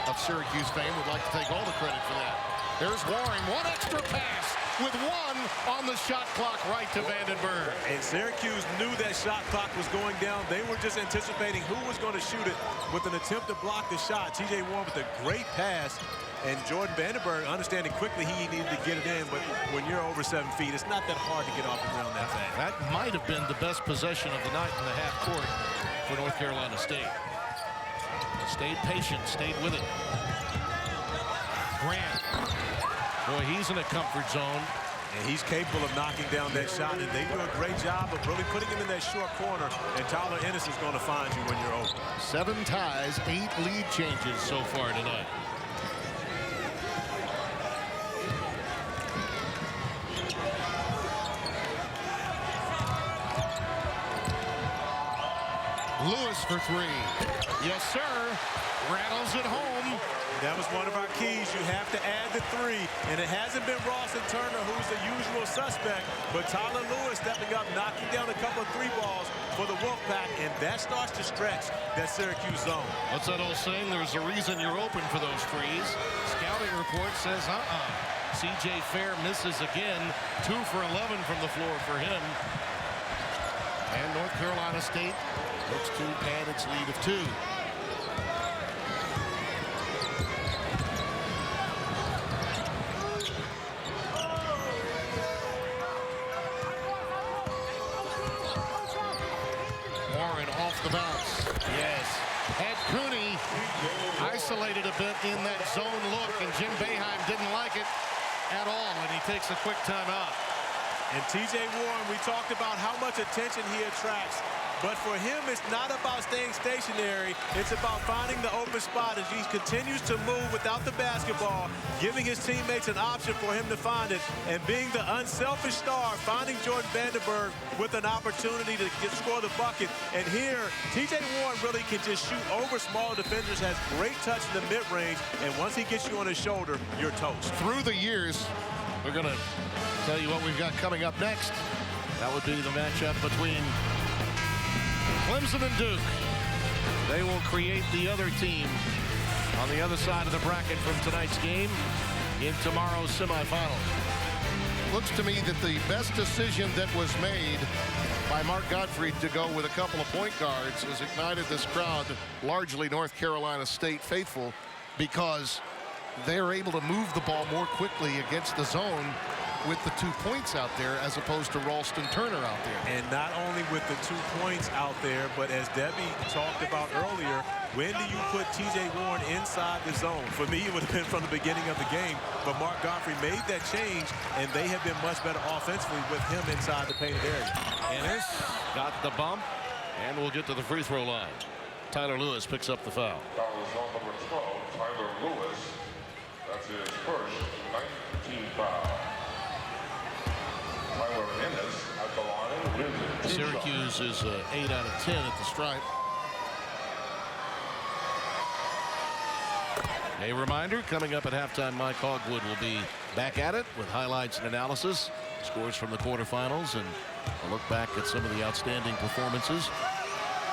of Syracuse fame would like to take all the credit for that. There's Waring, one extra pass with one on the shot clock right to Vandenberg. And Syracuse knew that shot clock was going down. They were just anticipating who was going to shoot it with an attempt to block the shot. TJ Warren with a great pass. And Jordan Vandenberg understanding quickly he needed to get it in, but when you're over 7 feet, it's not that hard to get off the ground that fast. That might have been the best possession of the night in the half court for North Carolina State. Stayed patient, stayed with it. Grant. Boy, he's in a comfort zone. And he's capable of knocking down that shot, and they do a great job of really putting him in that short corner, and Tyler Ennis is going to find you when you're open. 7 ties, 8 lead changes so far tonight. Lewis for 3. Yes, sir. Rattles it home. That was one of our keys. You have to add the 3. And it hasn't been Rawson Turner, who's the usual suspect, but Tyler Lewis stepping up, knocking down a couple of 3 balls for the Wolfpack, and that starts to stretch that Syracuse zone. What's that old saying? There's a reason you're open for those 3s. Scouting report says, C.J. Fair misses again. 2 for 11 from the floor for him. And North Carolina State looks to pad its lead of 2. Warren off the bounce. Yes. Had Cooney isolated a bit in that zone look, and Jim Boeheim didn't like it at all, and he takes a quick timeout. And TJ Warren, we talked about how much attention he attracts. But for him, it's not about staying stationary. It's about finding the open spot as he continues to move without the basketball, giving his teammates an option for him to find it, and being the unselfish star, finding Jordan Vandenberg with an opportunity to score the bucket. And here, TJ Warren really can just shoot over small defenders, has great touch in the mid-range, and once he gets you on his shoulder, you're toast. Through the years, we're going to tell you what we've got coming up next. That would be the matchup between Clemson and Duke. They will create the other team on the other side of the bracket from tonight's game in tomorrow's semifinals. Looks to me that the best decision that was made by Mark Gottfried to go with a couple of point guards has ignited this crowd, largely North Carolina State faithful, because they're able to move the ball more quickly against the zone with the 2 points out there as opposed to Ralston Turner out there. And not only with the 2 points out there, but as Debbie talked about earlier, when do you put TJ Warren inside the zone? For me, it would have been from the beginning of the game, but Mark Gottfried made that change, and they have been much better offensively with him inside the painted area. Ennis got the bump, and we'll get to the free throw line. Tyler Lewis picks up the foul. That was on number 12, Tyler Lewis. That's his first 19 foul. Tyler Ennis at the line with 2 Syracuse is 8 out of 10 at the stripe. A reminder, coming up at halftime, Mike Hogwood will be back at it with highlights and analysis, scores from the quarterfinals, and a look back at some of the outstanding performances.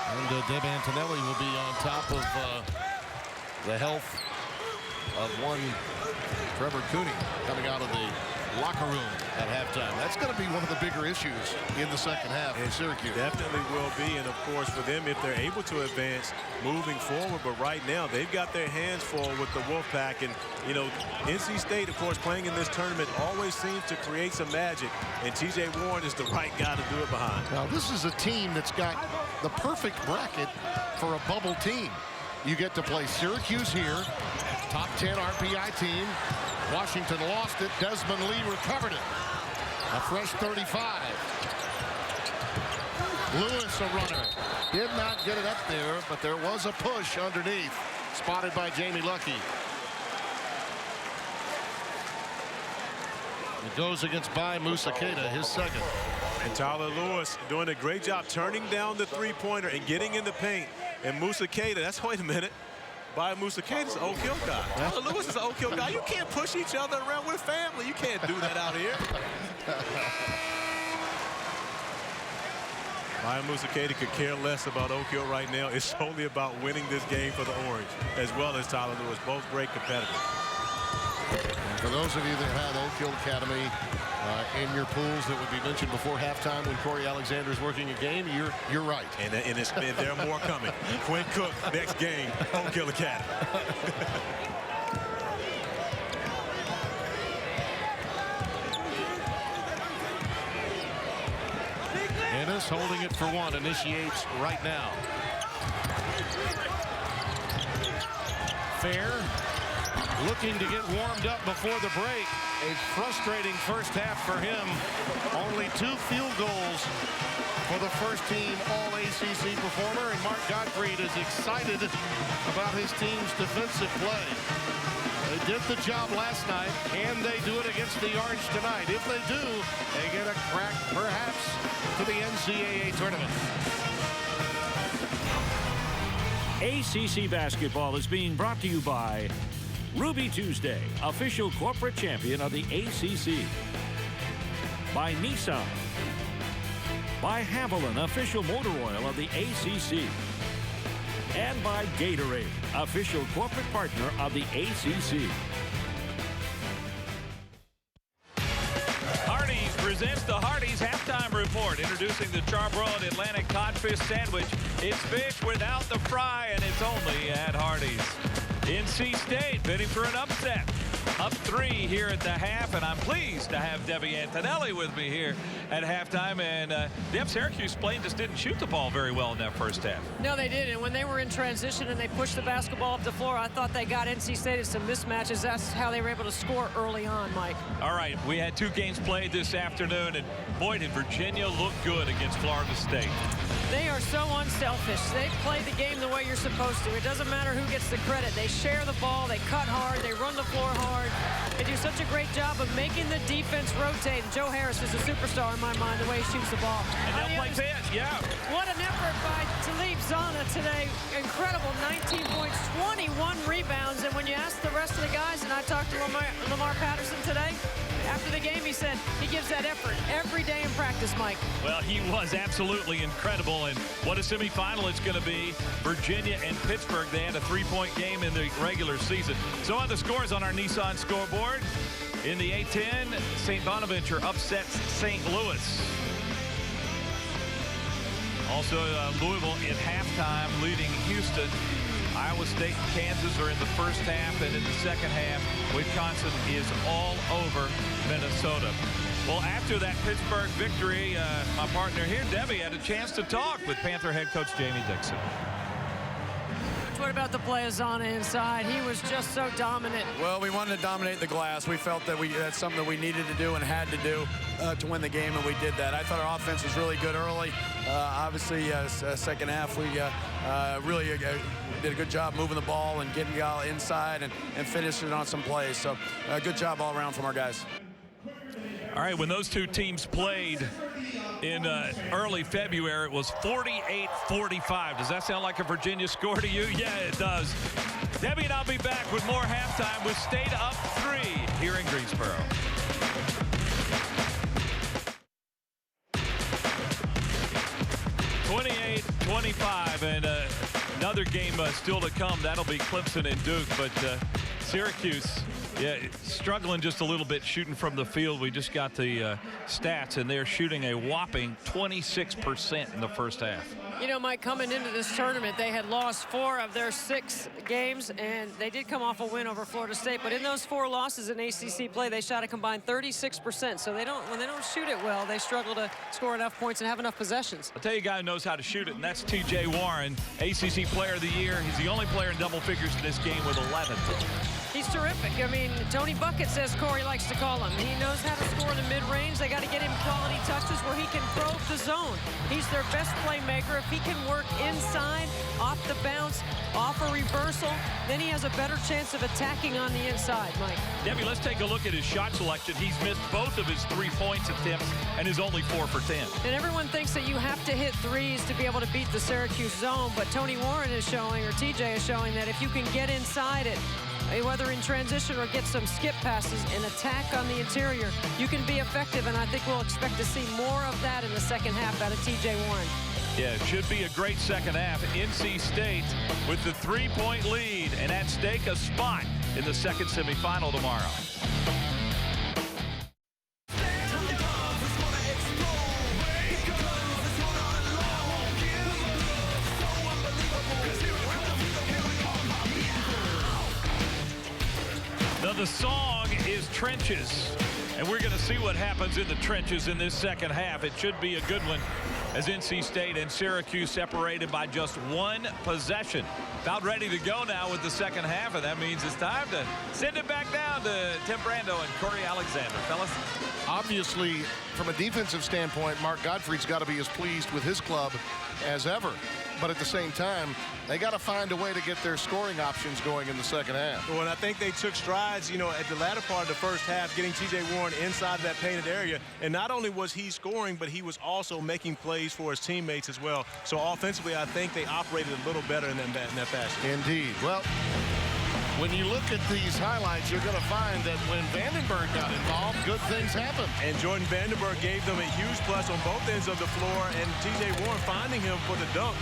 And Deb Antonelli will be on top of the health of one Trevor Cooney coming out of the locker room at halftime. That's going to be one of the bigger issues in the second half for Syracuse. Definitely will be, and of course for them, if they're able to advance moving forward, but right now they've got their hands full with the Wolfpack. And you know, NC State, of course, playing in this tournament always seems to create some magic, and TJ Warren is the right guy to do it behind. Now this is a team that's got the perfect bracket for a bubble team. You get to play Syracuse here, top 10 RPI team. Washington lost it. Desmond Lee recovered it. A fresh 35. Lewis a runner. Did not get it up there, but there was a push underneath. Spotted by Jamie Luckey. It goes against Bai Musakeda, his second. And Tyler Lewis doing a great job turning down the three-pointer and getting in the paint. And Musakeda, that's, wait a minute. Bai Musakeda's an Oak Hill guy. Tyler Lewis is an Oak Hill guy. You can't push each other around. We're family. You can't do that out here. Ryan Musakady could care less about Oak Hill right now. It's solely about winning this game for the Orange, as well as Tyler Lewis, both great competitors. And for those of you that had Oak Hill Academy in your pools that would be mentioned before halftime when Corey Alexander is working a game, you're right. And there are more coming. Quinn Cook, next game, Oak Hill Academy. Ennis holding it for one, initiates right now. Fair looking to get warmed up before the break. A frustrating first half for him. Only 2 field goals for the first team All-ACC performer, and Mark Gottfried is excited about his team's defensive play. They did the job last night, and they do it against the Orange tonight. If they do, they get a crack, perhaps, to the NCAA tournament. ACC basketball is being brought to you by Ruby Tuesday, official corporate champion of the ACC. By Nissan. By Haviland, official motor oil of the ACC. And by Gatorade, official corporate partner of the ACC. Hardee's presents the Hardee's halftime report, introducing the charbroiled Atlantic codfish sandwich. It's fish without the fry, and it's only at Hardee's. NC State bidding for an upset. Up 3 here at the half, and I'm pleased to have Debbie Antonelli with me here at halftime. And Deb, Syracuse playing just didn't shoot the ball very well in that first half. No, they didn't. And when they were in transition and they pushed the basketball up the floor, I thought they got NC State in some mismatches. That's how they were able to score early on, Mike. All right, we had 2 games played this afternoon, and boy, did Virginia look good against Florida State. They are so unselfish. They play the game the way you're supposed to. It doesn't matter who gets the credit. They share the ball, they cut hard, they run the floor hard. They do such a great job of making the defense rotate. And Joe Harris is a superstar in my mind, the way he shoots the ball. And they'll play fast, yeah. What an effort by Talib Zana today. Incredible, 19 points, 21 rebounds. And when you ask the rest of the guys, and I talked to Lamar Patterson today, after the game, he said he gives that effort every day in practice, Mike. Well, he was absolutely incredible, and what a semifinal it's going to be. Virginia and Pittsburgh, they had a 3-point game in the regular season. So on the scores on our Nissan scoreboard, in the A-10, St. Bonaventure upsets St. Louis. Also, Louisville at halftime leading Houston. Iowa State and Kansas are in the first half, and in the second half, Wisconsin is all over Minnesota. Well, after that Pittsburgh victory, my partner here, Debbie, had a chance to talk with Panther head coach Jamie Dixon. What about the play of Zana inside? He was just so dominant. Well, we wanted to dominate the glass. We felt that that's something that we needed to do and had to do to win the game, and we did that. I thought our offense was really good early. Obviously, second half, we really did a good job moving the ball and getting y'all inside and finishing on some plays. So good job all around from our guys. All right, when those 2 teams played in early February, it was 48-45. Does that sound like a Virginia score to you? Yeah, it does. Debbie and I'll be back with more halftime with State up 3 here in Greensboro. 28-25, and another game still to come. That'll be Clemson and Duke, but Syracuse, yeah, struggling just a little bit shooting from the field. We just got the stats, and they're shooting a whopping 26% in the first half. You know, Mike, coming into this tournament, they had lost 4 of their 6 games, and they did come off a win over Florida State. But in those 4 losses in ACC play, they shot a combined 36%. So when they don't shoot it well, they struggle to score enough points and have enough possessions. I'll tell you a guy who knows how to shoot it, and that's T.J. Warren, ACC Player of the Year. He's the only player in double figures in this game with 11. He's terrific. I mean, Tony Bucket says Corey likes to call him. He knows how to score in the mid-range. They got to get him quality touches where he can probe the zone. He's their best playmaker. If he can work inside, off the bounce, off a reversal, then he has a better chance of attacking on the inside, Mike. Debbie, let's take a look at his shot selection. He's missed both of his 3-point attempts and is only 4 for 10. And everyone thinks that you have to hit threes to be able to beat the Syracuse zone, but Tony Warren is showing, or TJ is showing, that if you can get inside it, whether in transition or get some skip passes and attack on the interior, you can be effective, and I think we'll expect to see more of that in the second half out of T.J. Warren. Yeah, it should be a great second half. NC State with the 3-point lead and at stake a spot in the second semifinal tomorrow. Now the song is Trenches, and we're going to see what happens in the trenches in this second half. It should be a good one, as NC State and Syracuse separated by just one possession. About ready to go now with the second half, and that means it's time to send it back down to Tim Brando and Corey Alexander. Fellas? Obviously, from a defensive standpoint, Mark Godfrey's got to be as pleased with his club as ever. But at the same time, they got to find a way to get their scoring options going in the second half. Well, and I think they took strides, at the latter part of the first half, getting T.J. Warren inside that painted area. And not only was he scoring, but he was also making plays for his teammates as well. So offensively, I think they operated a little better in that fashion. Indeed. Well, when you look at these highlights, you're going to find that when Vandenberg got involved, good things happened. And Jordan Vandenberg gave them a huge plus on both ends of the floor, and T.J. Warren finding him for the dunk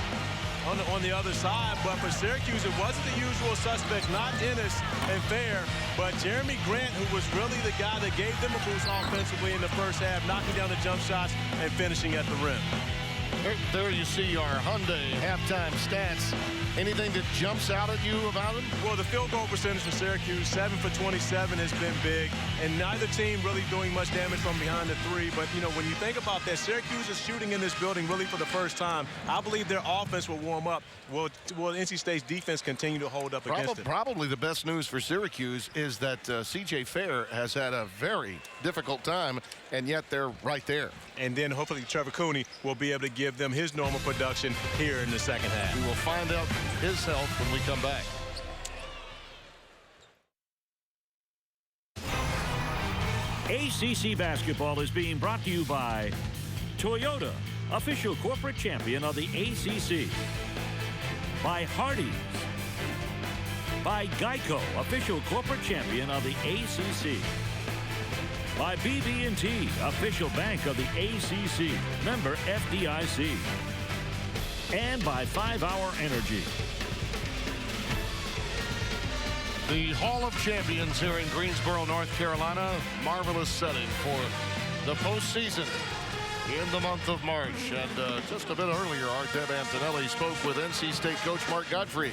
on the other side. But for Syracuse, it wasn't the usual suspects, not Ennis and Fair, but Jeremy Grant, who was really the guy that gave them a boost offensively in the first half, knocking down the jump shots and finishing at the rim. There you see our Hyundai halftime stats. Anything that jumps out at you about him? Well, the field goal percentage for Syracuse, 7 for 27, has been big, and neither team really doing much damage from behind the three. But, when you think about that, Syracuse is shooting in this building really for the first time. I believe their offense will warm up. Will NC State's defense continue to hold up against it? Probably the best news for Syracuse is that C.J. Fair has had a very difficult time, and yet they're right there. And then hopefully Trevor Cooney will be able to give them his normal production here in the second half. We will find out his health when we come back. ACC basketball is being brought to you by Toyota, official corporate champion of the ACC. By Hardee's. By Geico, official corporate champion of the ACC. By BB&T, official bank of the ACC, member FDIC. And by 5 Hour Energy. The Hall of Champions here in Greensboro, North Carolina. Marvelous setting for the postseason in the month of March. And just a bit earlier, our Deb Antonelli spoke with NC State coach Mark Godfrey.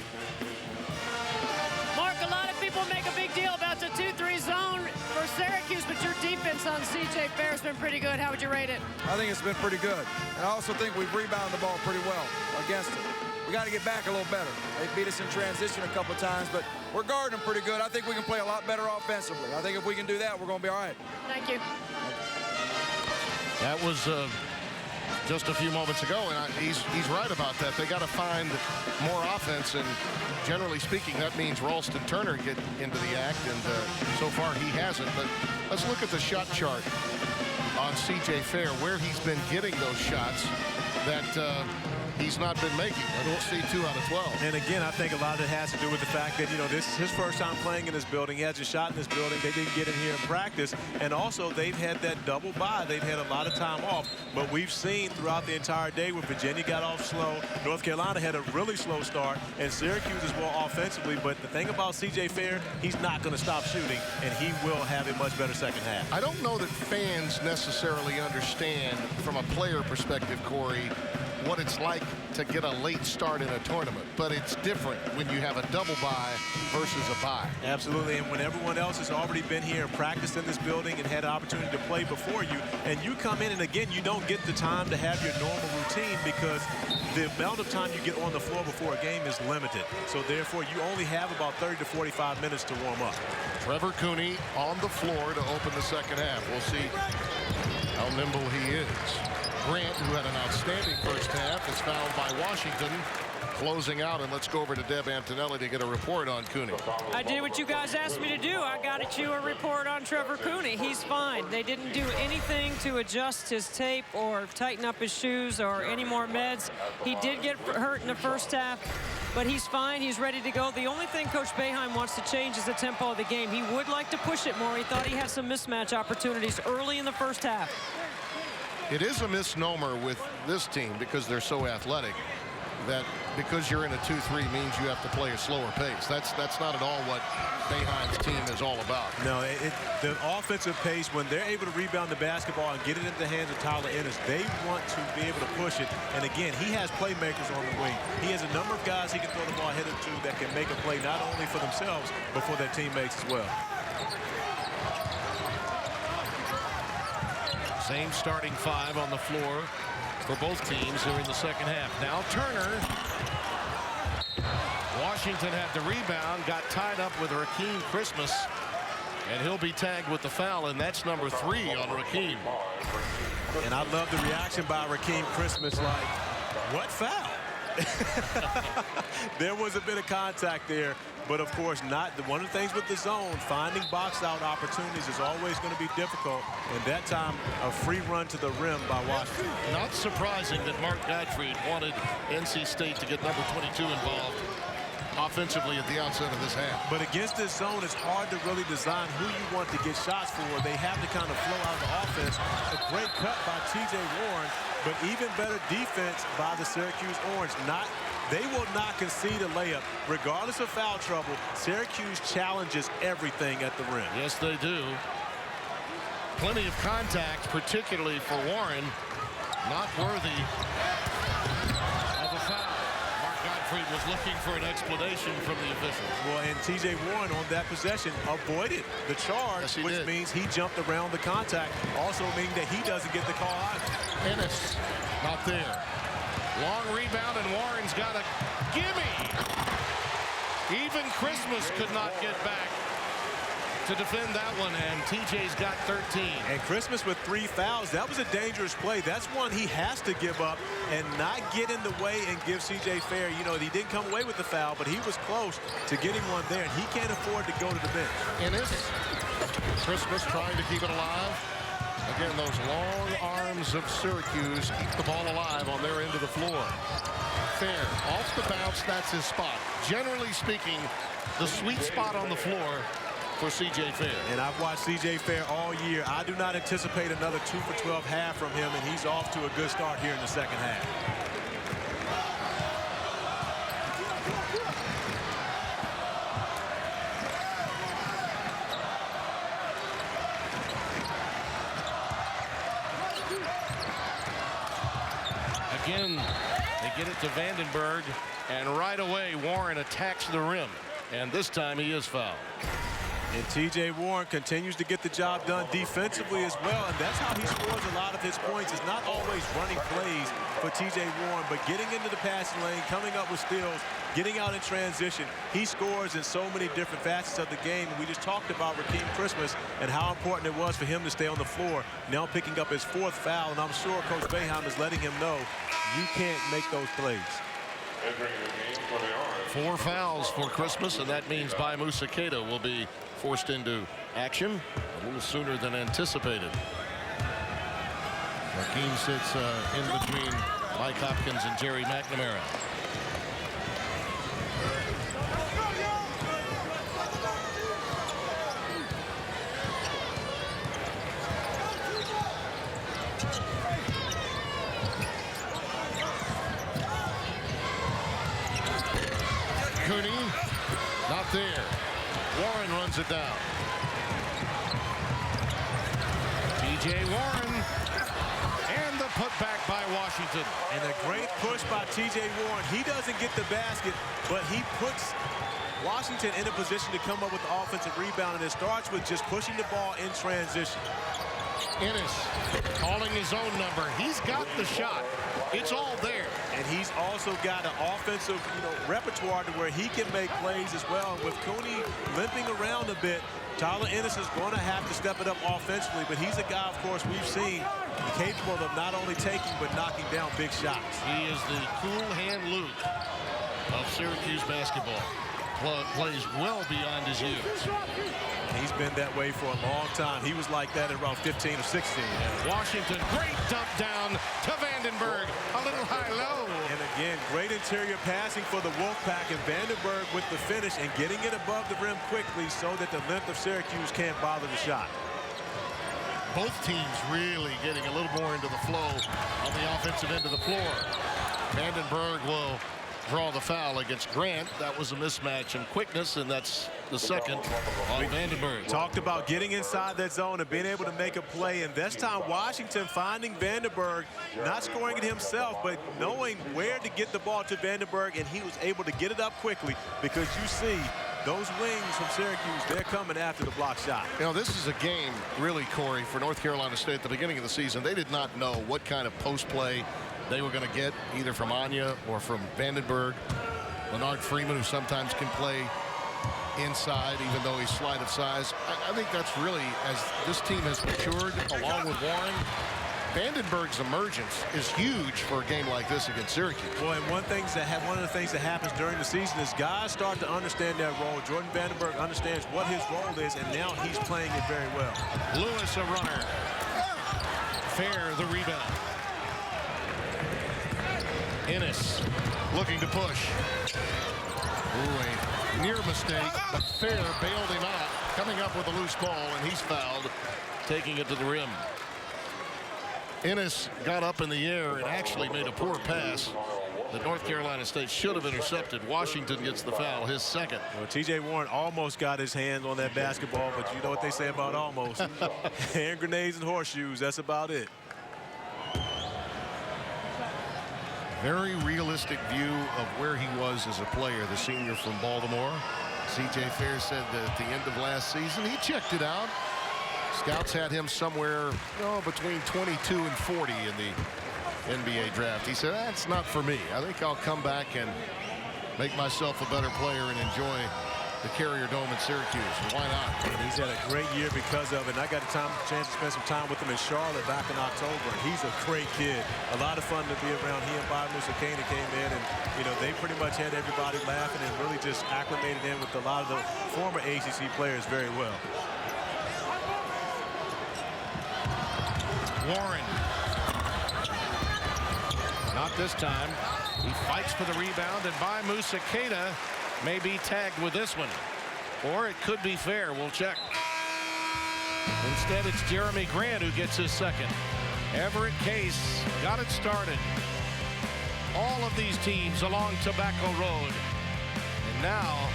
Mark, a lot of people make a big deal about the 2-3 zone for Syracuse, but your defense on C.J. Fair has been pretty good. How would you rate it? I think it's been pretty good. And I also think we've rebounded the ball pretty well against it. We got to get back a little better. They beat us in transition a couple of times, but we're guarding them pretty good. I think we can play a lot better offensively. I think if we can do that, we're going to be all right. Thank you. That was just a few moments ago, and he's right about that. They got to find more offense, and generally speaking, that means Ralston Turner get into the act, and so far he hasn't. But let's look at the shot chart on C.J. Fair, where he's been getting those shots that he's not been making. We'll see 2 out of 12. And again, I think a lot of it has to do with the fact that, this is his first time playing in this building. He hasn't shot in this building. They didn't get in here in practice. And also, they've had that double bye. They've had a lot of time off. But we've seen throughout the entire day when Virginia got off slow, North Carolina had a really slow start, and Syracuse is well offensively. But the thing about C.J. Fair, he's not going to stop shooting, and he will have a much better second half. I don't know that fans necessarily understand from a player perspective, Corey, what it's like to get a late start in a tournament, but it's different when you have a double bye versus a bye. Absolutely, and when everyone else has already been here and practiced in this building and had an opportunity to play before you, and you come in and again you don't get the time to have your normal routine because the amount of time you get on the floor before a game is limited. So therefore you only have about 30 to 45 minutes to warm up. Trevor Cooney on the floor to open the second half. We'll see how nimble he is. Grant, who had an outstanding first half, is fouled by Washington. Closing out, and let's go over to Deb Antonelli to get a report on Cooney. I did what you guys asked me to do. I got you a report on Trevor Cooney. He's fine. They didn't do anything to adjust his tape or tighten up his shoes or any more meds. He did get hurt in the first half, but he's fine. He's ready to go. The only thing Coach Boeheim wants to change is the tempo of the game. He would like to push it more. He thought he had some mismatch opportunities early in the first half. It is a misnomer with this team because they're so athletic that because you're in a 2-3 means you have to play a slower pace. That's not at all what Boeheim's team is all about. No, the offensive pace, when they're able to rebound the basketball and get it into the hands of Tyler Ennis, they want to be able to push it. And again, he has playmakers on the wing. He has a number of guys he can throw the ball ahead of to that can make a play not only for themselves, but for their teammates as well. Same starting 5 on the floor for both teams here in the second half. Now Turner. Washington had the rebound, got tied up with Rakeem Christmas, and he'll be tagged with the foul, and that's number 3 on Rakeem. And I love the reaction by Rakeem Christmas, like, what foul? There was a bit of contact there, but of course not. One of the things with the zone, finding box out opportunities is always going to be difficult, and that time a free run to the rim by Washington. Not surprising that Mark Gottfried wanted NC State to get number 22 involved offensively at the outset of this half. But against this zone, it's hard to really design who you want to get shots for. They have to kind of flow out of the offense. A great cut by T.J. Warren, but even better defense by the Syracuse Orange. They will not concede a layup. Regardless of foul trouble, Syracuse challenges everything at the rim. Yes, they do. Plenty of contact, particularly for Warren. Not worthy of a foul. Mark Gottfried was looking for an explanation from the officials. Well, and T.J. Warren on that possession avoided the charge, yes, which means he jumped around the contact. Also meaning that he doesn't get the call either. Ennis, not there. Long rebound, and Warren's got a gimme. Even Christmas could not get back to defend that one, and TJ's got 13. And Christmas with 3 fouls, that was a dangerous play. That's one he has to give up and not get in the way and give C.J. Fair. You know, he didn't come away with the foul, but he was close to getting one there, and he can't afford to go to the bench. Ennis, Christmas trying to keep it alive. Again, those long arms of Syracuse keep the ball alive on their end of the floor. Fair, off the bounce, that's his spot. Generally speaking, the sweet spot on the floor for C.J. Fair. And I've watched C.J. Fair all year. I do not anticipate another 2 for 12 half from him, and he's off to a good start here in the second half. Again, they get it to Vandenberg, and right away Warren attacks the rim, and this time he is fouled. And T.J. Warren continues to get the job done defensively as well, and that's how he scores a lot of his points. It's not always running plays for T.J. Warren, but getting into the passing lane, coming up with steals, getting out in transition. He scores in so many different facets of the game, and we just talked about Rakeem Christmas and how important it was for him to stay on the floor. Now picking up his 4th foul, and I'm sure Coach Boeheim is letting him know you can't make those plays. 4 fouls for Christmas, and that meins Bai Musakeda will be forced into action a little sooner than anticipated. Rakeem sits in between Mike Hopkins and Jerry McNamara. Cooney, not there. Warren runs it down. T.J. Warren, and the putback by Washington. And a great push by T.J. Warren. He doesn't get the basket, but he puts Washington in a position to come up with the offensive rebound, and it starts with just pushing the ball in transition. Ennis calling his own number. He's got the shot. It's all there. And he's also got an offensive, repertoire to where he can make plays as well. With Cooney limping around a bit, Tyler Ennis is going to have to step it up offensively, but he's a guy, of course, we've seen capable of not only taking but knocking down big shots. He is the cool hand Luke of Syracuse basketball. Plays well beyond his years. He's been that way for a long time. He was like that at around 15 or 16. Washington, great dump down to Vandenberg. A little high-low. And again, great interior passing for the Wolfpack, and Vandenberg with the finish and getting it above the rim quickly so that the length of Syracuse can't bother the shot. both teams really getting a little more into the flow on the offensive end of the floor. Vandenberg will draw the foul against Grant. That was a mismatch in quickness, and that's the second on Vandenberg. Talked about getting inside that zone and being able to make a play, and this time Washington finding Vandenberg, not scoring it himself, but knowing where to get the ball to Vandenberg, and he was able to get it up quickly, because you see those wings from Syracuse, they're coming after the block shot. You know, this is a game, really, Corey, for North Carolina State at the beginning of the season. They did not know what kind of post play they were going to get, either from Anya or from Vandenberg. Leonard Freeman, who sometimes can play inside, even though he's slight of size. I think that's really, as this team has matured along with Warren, Vandenberg's emergence is huge for a game like this against Syracuse. Well, and one of the things that happens during the season is guys start to understand their role. Jordan Vandenberg understands what his role is, and now he's playing it very well. Lewis, a runner. Fair, the rebound. Ennis looking to push. Ooh, a near mistake, but Fair bailed him out, coming up with a loose ball, and he's fouled, taking it to the rim. Ennis got up in the air and actually made a poor pass that North Carolina State should have intercepted. Washington gets the foul, his second. Well, T.J. Warren almost got his hand on that basketball, but you know what they say about almost. Hand grenades and horseshoes, that's about it. Very realistic view of where he was as a player, the senior from Baltimore. C.J. Fair said that at the end of last season, he checked it out. Scouts had him somewhere between 22 and 40 in the NBA draft. He said, that's not for me. I think I'll come back and make myself a better player and enjoy the Carrier Dome in Syracuse. Why not? And he's had a great year because of it. And I got a chance to spend some time with him in Charlotte back in October. And he's a great kid. A lot of fun to be around. He and Bob Musakane came in, and they pretty much had everybody laughing and really just acclimated in with a lot of the former ACC players very well. Warren. Not this time. He fights for the rebound, and by Musakane may be tagged with this one. Or it could be Fair. We'll check. Instead, it's Jeremy Grant who gets his second. Everett Case got it started. All of these teams along Tobacco Road. And now,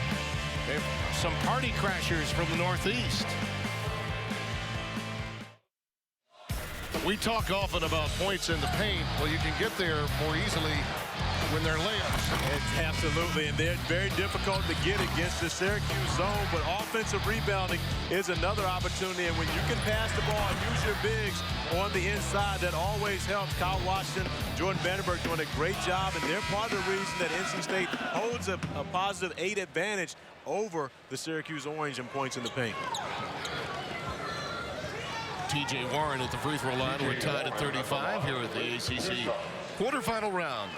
there's some party crashers from the Northeast. We talk often about points in the paint. Well, you can get there more easily when they're layups. Absolutely, and they're very difficult to get against the Syracuse zone, but offensive rebounding is another opportunity, and when you can pass the ball and use your bigs on the inside, that always helps. Kyle Washington, Jordan Vandenberg doing a great job, and they're part of the reason that NC State holds a positive 8 advantage over the Syracuse Orange in points in the paint. T.J. Warren at the free throw line. We're tied at 35 here at the ACC quarterfinal round.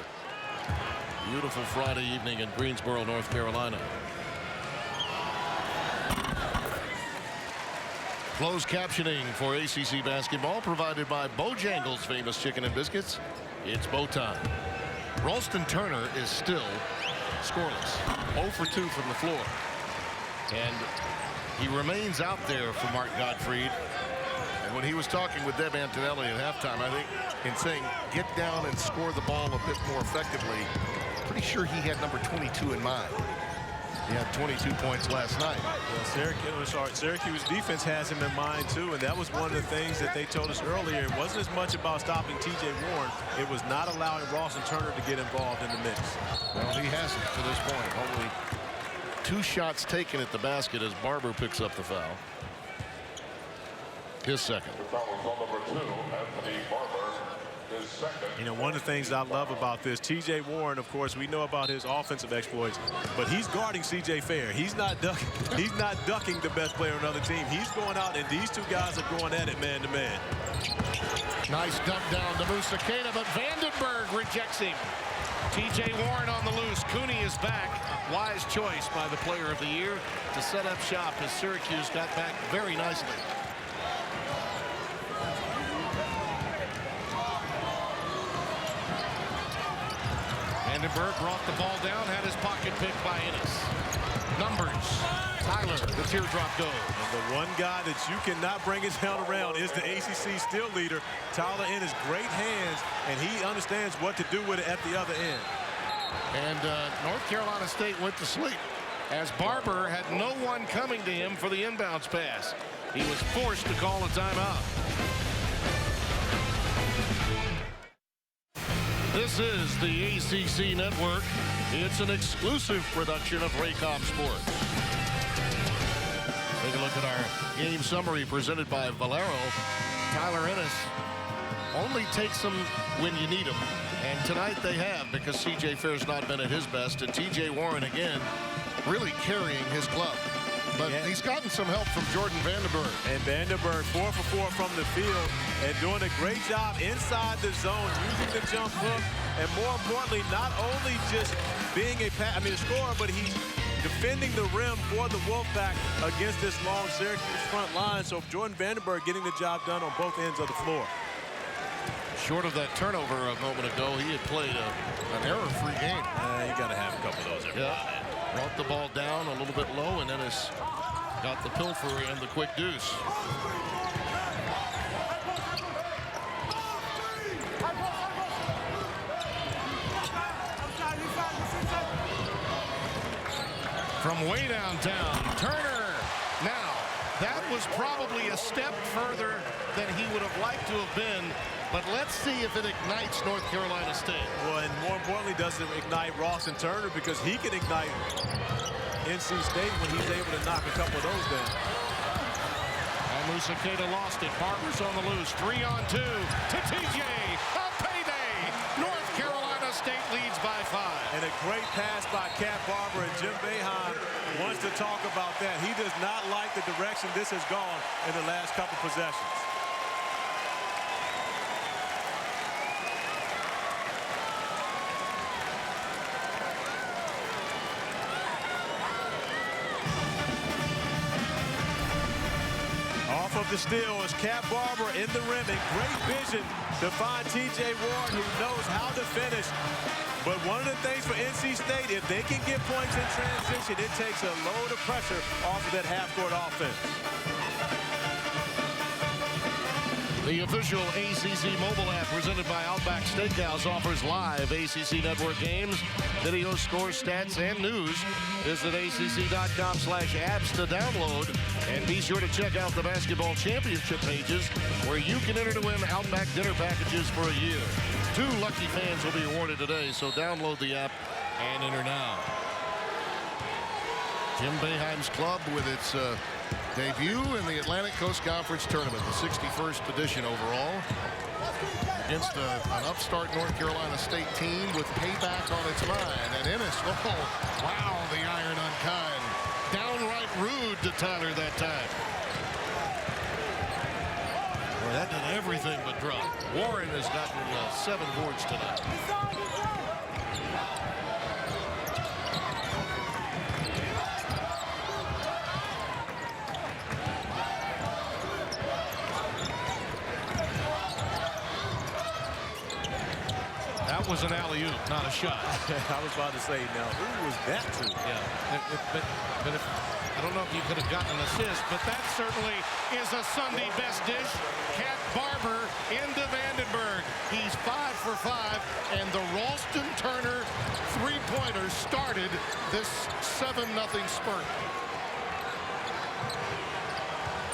Beautiful Friday evening in Greensboro, North Carolina. Closed captioning for ACC basketball provided by Bojangles' famous chicken and biscuits. It's bow time. Ralston Turner is still scoreless. 0 for 2 from the floor. And he remains out there for Mark Gottfried. And when he was talking with Deb Antonelli at halftime, I think, in saying, get down and score the ball a bit more effectively, pretty sure he had number 22 in mind. He had 22 points last night. Well, Syracuse defense has him in mind, too, and that was one of the things that they told us earlier. It wasn't as much about stopping T.J. Warren. It was not allowing Ralston Turner to get involved in the mix. Well, he hasn't to this point. Only 2 shots taken at the basket as Barber picks up the foul. His second. One of the things I love about this, T.J. Warren, of course, we know about his offensive exploits, but he's guarding C.J. Fair. He's not ducking. He's not ducking the best player on another team. He's going out, and these 2 guys are going at it man to man. Nice dump down to Musakane, but Vandenberg rejects him. T.J. Warren on the loose. Cooney is back. Wise choice by the player of the year to set up shop as Syracuse got back very nicely. Vandenberg brought the ball down, had his pocket picked by Ennis. numbers. Tyler, the teardrop goal. And the one guy that you cannot bring his down around is the ACC still leader, Tyler Ennis. Great hands, and he understands what to do with it at the other end. And North Carolina State went to sleep as Barber had no one coming to him for the inbounds pass. He was forced to call a timeout. This is the ACC Network. It's an exclusive production of Raycom Sports. Take a look at our game summary presented by Valero. Tyler Ennis only takes them when you need them. And tonight they have, because C.J. Fair's not been at his best. And T.J. Warren, again, really carrying his club. But he's gotten some help from Jordan Vandenberg. And Vandenberg 4 for 4 from the field and doing a great job inside the zone, using the jump hook, and more importantly, not only just being a scorer, but he's defending the rim for the Wolfpack against this long Syracuse front line. So Jordan Vandenberg getting the job done on both ends of the floor. Short of that turnover a moment ago, he had played an error-free game. You got to have a couple of those every now and then. Brought the ball down a little bit low, and Ennis got the pilfer and the quick deuce. From way downtown, Turner. Now, that was probably a step further than he would have liked to have been. But let's see if it ignites North Carolina State. Well, and more importantly, does it ignite Rawson Turner, because he can ignite NC State when he's able to knock a couple of those down. And Musakeda lost it. Barber's on the loose. 3-on-2 to TJ. A payday. North Carolina State leads by 5. And a great pass by Cat Barber, and Jim Boeheim wants to talk about that. He does not like the direction this has gone in the last couple possessions. Of the steal is Cat Barber in the rim, and great vision to find T.J. Ward, who knows how to finish. But one of the things for NC State, if they can get points in transition, it takes a load of pressure off of that half-court offense. The official ACC mobile app presented by Outback Steakhouse offers live ACC Network games, video scores, stats, and news. Visit acc.com/apps to download. And be sure to check out the basketball championship pages where you can enter to win Outback dinner packages for a year. 2 lucky fans will be awarded today, so download the app and enter now. Jim Boeheim's club with its debut in the Atlantic Coast Conference Tournament, the 61st edition overall, against an upstart North Carolina State team with payback on its mind. And Ennis, oh, wow, the iron unkind. Downright rude to Tyler that time. Well, that did everything but drop. Warren has gotten 7 boards tonight. That was an alley-oop, not a shot. I was about to say, now, who was that to? Yeah, but if, I don't know if you could have gotten an assist, but that certainly is a Sunday best dish. Cat Barber into Vandenberg. He's 5 for 5, and the Ralston Turner three-pointer started this 7-0 spurt.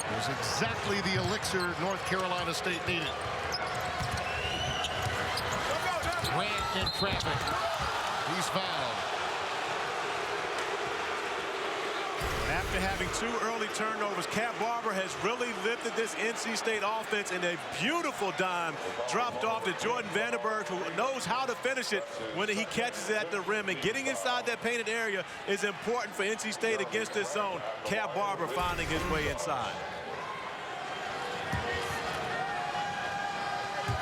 It was exactly the elixir North Carolina State needed. Grant in traffic. He's fouled. After having 2 early turnovers, Cat Barber has really lifted this NC State offense, in a beautiful dime dropped off to Jordan Vandenberg, who knows how to finish it when he catches it at the rim. And getting inside that painted area is important for NC State against this zone. Cat Barber finding his way inside.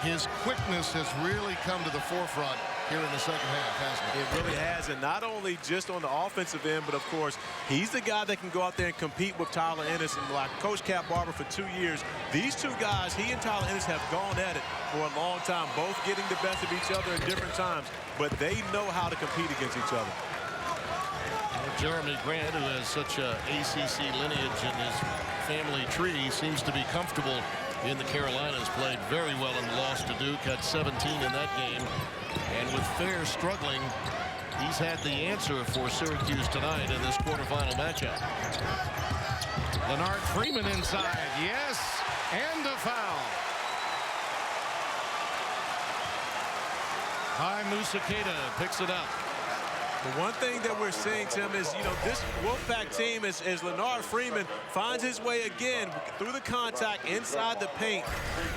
His quickness has really come to the forefront here in the second half, hasn't it? It really has, and not only just on the offensive end, but of course, he's the guy that can go out there and compete with Tyler Ennis. And like Coach Cat Barber for 2 years, these 2 guys, he and Tyler Ennis, have gone at it for a long time, both getting the best of each other at different times, but they know how to compete against each other. Jeremy Grant, who has such a ACC lineage in his family tree, seems to be comfortable in the Carolinas. Played very well in the loss to Duke, had 17 in that game. And with Fair struggling, he's had the answer for Syracuse tonight in this quarterfinal matchup. Leonard Freeman inside, yes, and a foul. Hi, Musakeda picks it up. The one thing that we're seeing, Tim, is, this Wolfpack team, as Leonard Freeman finds his way again through the contact inside the paint.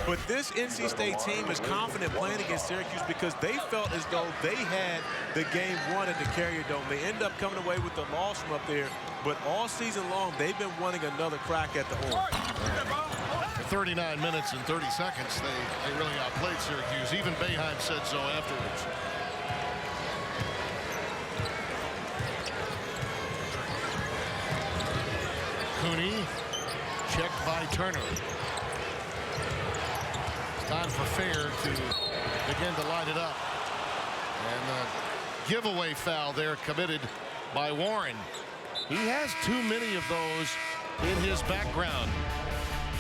But this NC State team is confident playing against Syracuse because they felt as though they had the game won at the Carrier Dome. They end up coming away with the loss from up there, but all season long, they've been wanting another crack at the horn. For 39 minutes and 30 seconds, they really outplayed Syracuse. Even Boeheim said so afterwards. Cooney, checked by Turner. It's time for Fair to begin to light it up. And a giveaway foul there committed by Warren. He has too many of those in his background.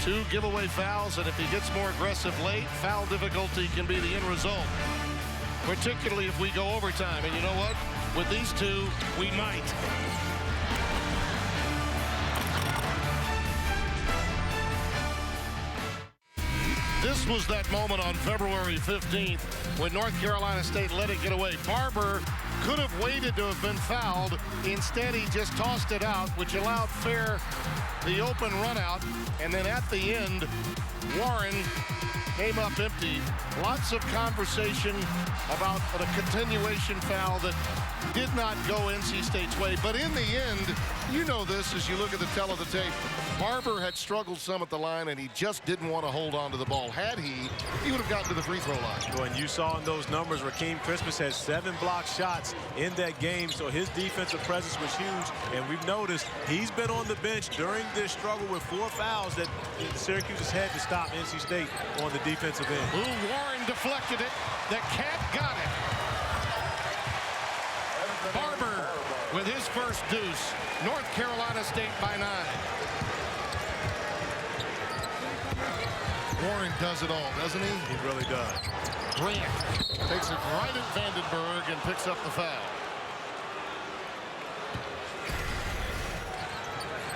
2 giveaway fouls, and if he gets more aggressive late, foul difficulty can be the end result. Particularly if we go overtime. And you know what? With these 2, we might. This was that moment on February 15th when North Carolina State let it get away. Barber could have waited to have been fouled. Instead, he just tossed it out, which allowed Fair the open run out. And then at the end, Warren came up empty. Lots of conversation about a continuation foul that did not go NC State's way. But in the end, you know this as you look at the tell of the tape. Barber had struggled some at the line, and he just didn't want to hold on to the ball. Had he would have gotten to the free throw line. Well, and you saw in those numbers, Rakeem Christmas has 7 block shots in that game, so his defensive presence was huge. And we've noticed he's been on the bench during this struggle with 4 fouls that Syracuse has had to stop NC State on the defensive end. Ooh, Warren deflected it. The Cat got it. Barber with his first deuce. North Carolina State by 9. Warren does it all, doesn't he? He really does. Grant takes it right at Vandenberg and picks up the foul.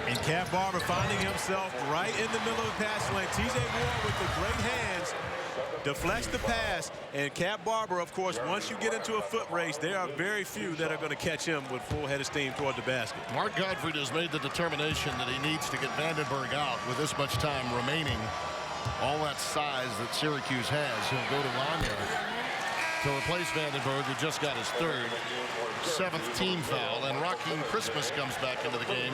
And Cat Barber finding himself right in the middle of the pass lane. TJ Ward with the great hands deflects the pass, and Cat Barber, of course, once you get into a foot race, there are very few that are going to catch him with full head of steam toward the basket. Mark Gottfried has made the determination that he needs to get Vandenberg out with this much time remaining. All that size that Syracuse has. He'll go to Lanya to replace Vandenberg, who just got his 7th team foul. And Rakeem Christmas comes back into the game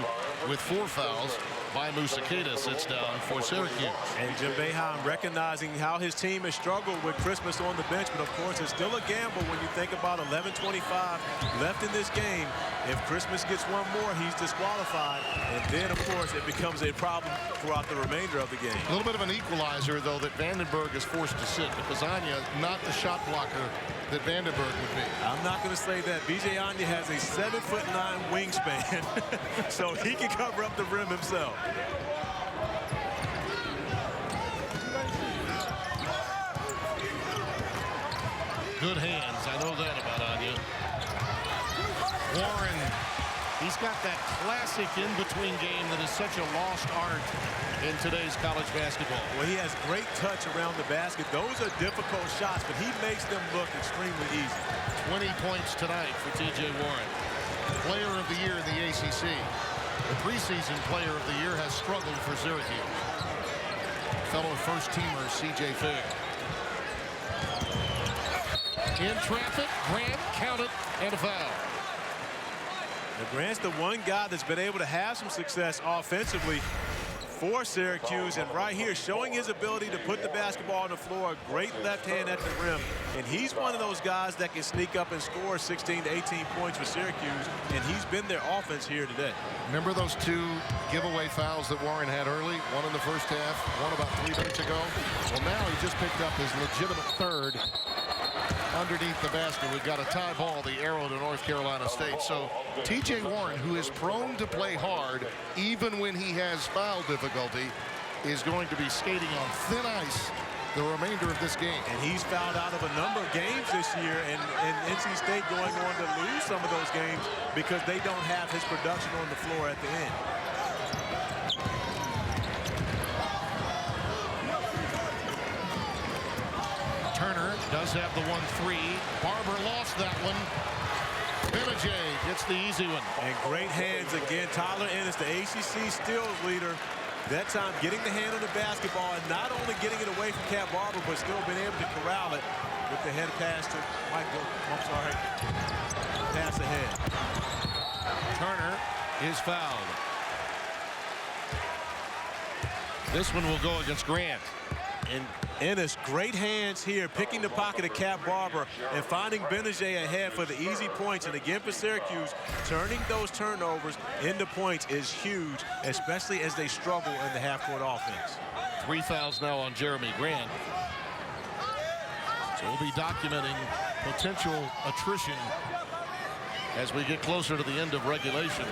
with 4 fouls. By Musakeda sits down for Syracuse. And Jim Boeheim recognizing how his team has struggled with Christmas on the bench, but of course it's still a gamble when you think about 11:25 left in this game. If Christmas gets one more, he's disqualified, and then of course it becomes a problem throughout the remainder of the game. A little bit of an equalizer, though, that Vandenberg is forced to sit because Anya not the shot blocker that Vandenberg would be. I'm not going to say that. BJ Anya has a 7'9" wingspan, so he can cover up the rim himself. Good hands, I know that about Anya. Warren, he's got that classic in-between game that is such a lost art in today's college basketball. Well, he has great touch around the basket. Those are difficult shots, but he makes them look extremely easy. 20 points tonight for TJ Warren. Player of the year in the ACC. The preseason player of the year has struggled for Syracuse. Fellow first-teamer C.J. Fair. In traffic, Grant, count it, and a foul. Now, Grant's the one guy that's been able to have some success offensively for Syracuse, and right here showing his ability to put the basketball on the floor. Great left hand at the rim, and he's one of those guys that can sneak up and score 16 to 18 points for Syracuse, and he's been their offense here today. Remember those 2 giveaway fouls that Warren had early? One in the first half, one about 3 minutes ago. Well, now he just picked up his legitimate 3rd. underneath the basket. We've got a tie ball, the arrow to North Carolina State. So TJ Warren, who is prone to play hard even when he has foul difficulty, is going to be skating on thin ice the remainder of this game. And he's fouled out of a number of games this year, and NC State going on to lose some of those games because they don't have his production on the floor at the end. Turner does have the 1-3. Barber lost that one. Benajay gets the easy one. And great hands again. Tyler Ennis, the ACC steals leader. That time getting the hand on the basketball and not only getting it away from Cat Barber, but still being able to corral it with the head pass to Michael. I'm sorry. Pass ahead. Turner is fouled. This one will go against Grant. And Ennis, great hands here, picking the pocket of Cat Barber and finding Benajay ahead for the easy points. And again for Syracuse, turning those turnovers into points is huge, especially as they struggle in the half-court offense. 3 fouls now on Jeremy Grant. So we'll be documenting potential attrition as we get closer to the end of regulation,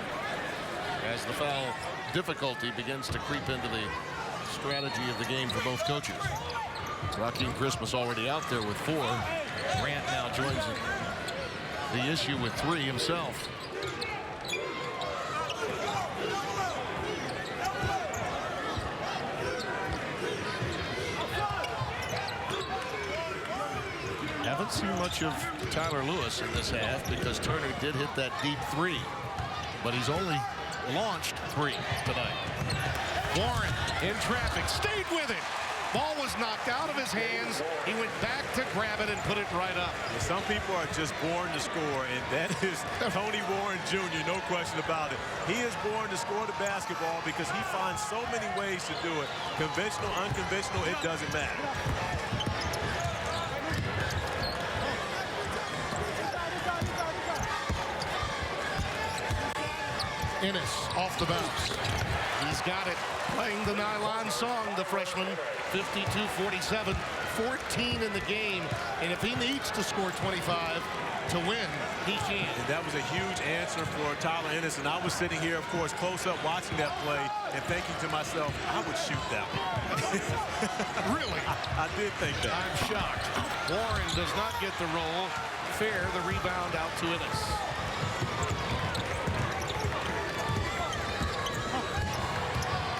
as the foul difficulty begins to creep into the strategy of the game for both coaches. Rakeem Christmas already out there with 4. Grant now joins the issue with 3 himself. Haven't seen much of Tyler Lewis in this half because Turner did hit that deep 3, but he's only launched 3 tonight. Warren in traffic, stayed with it. Ball was knocked out of his hands. He went back to grab it and put it right up. And some people are just born to score, and that is Tony Warren Jr., no question about it. He is born to score the basketball because he finds so many ways to do it. Conventional, unconventional, it doesn't matter. Ennis off the bounce. He's got it. Playing the nylon song, the freshman. 52-47, 14 in the game. And if he needs to score 25 to win, he can. And that was a huge answer for Tyler Ennis. And I was sitting here, of course, close up watching that play and thinking to myself, I would shoot that one. Really? I did think that. I'm shocked. Warren does not get the roll. Fair, the rebound out to Ennis.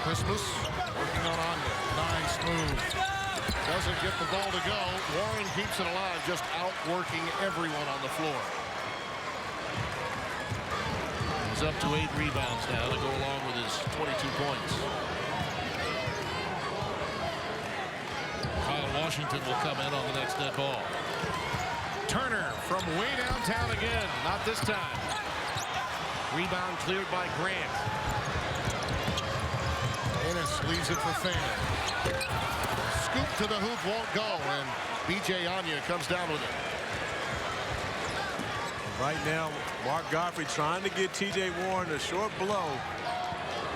Christmas working on Anya. Nice move. Doesn't get the ball to go. Warren keeps it alive, just outworking everyone on the floor. He's up to 8 rebounds now to go along with his 22 points. Kyle Washington will come in on the next dead ball. Turner from way downtown again. Not this time. Rebound cleared by Grant. Ennis leaves it for Fannin. Scoop to the hoop, won't go, and B.J. Anya comes down with it. Right now, Mark Godfrey trying to get T.J. Warren a short blow.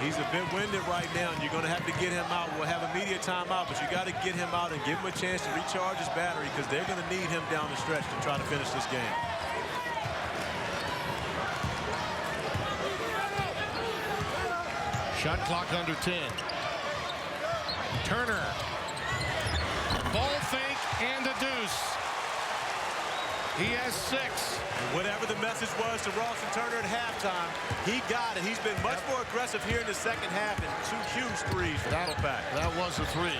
He's a bit winded right now, and you're going to have to get him out. We'll have a media timeout, but you got to get him out and give him a chance to recharge his battery because they're going to need him down the stretch to try to finish this game. Shot clock under 10. Turner. Ball fake and a deuce. He has 6. Whatever the message was to Ralston Turner at halftime, he got it. He's been much more aggressive here in the second half, and 2 huge threes for Wolfpack. That was a 3.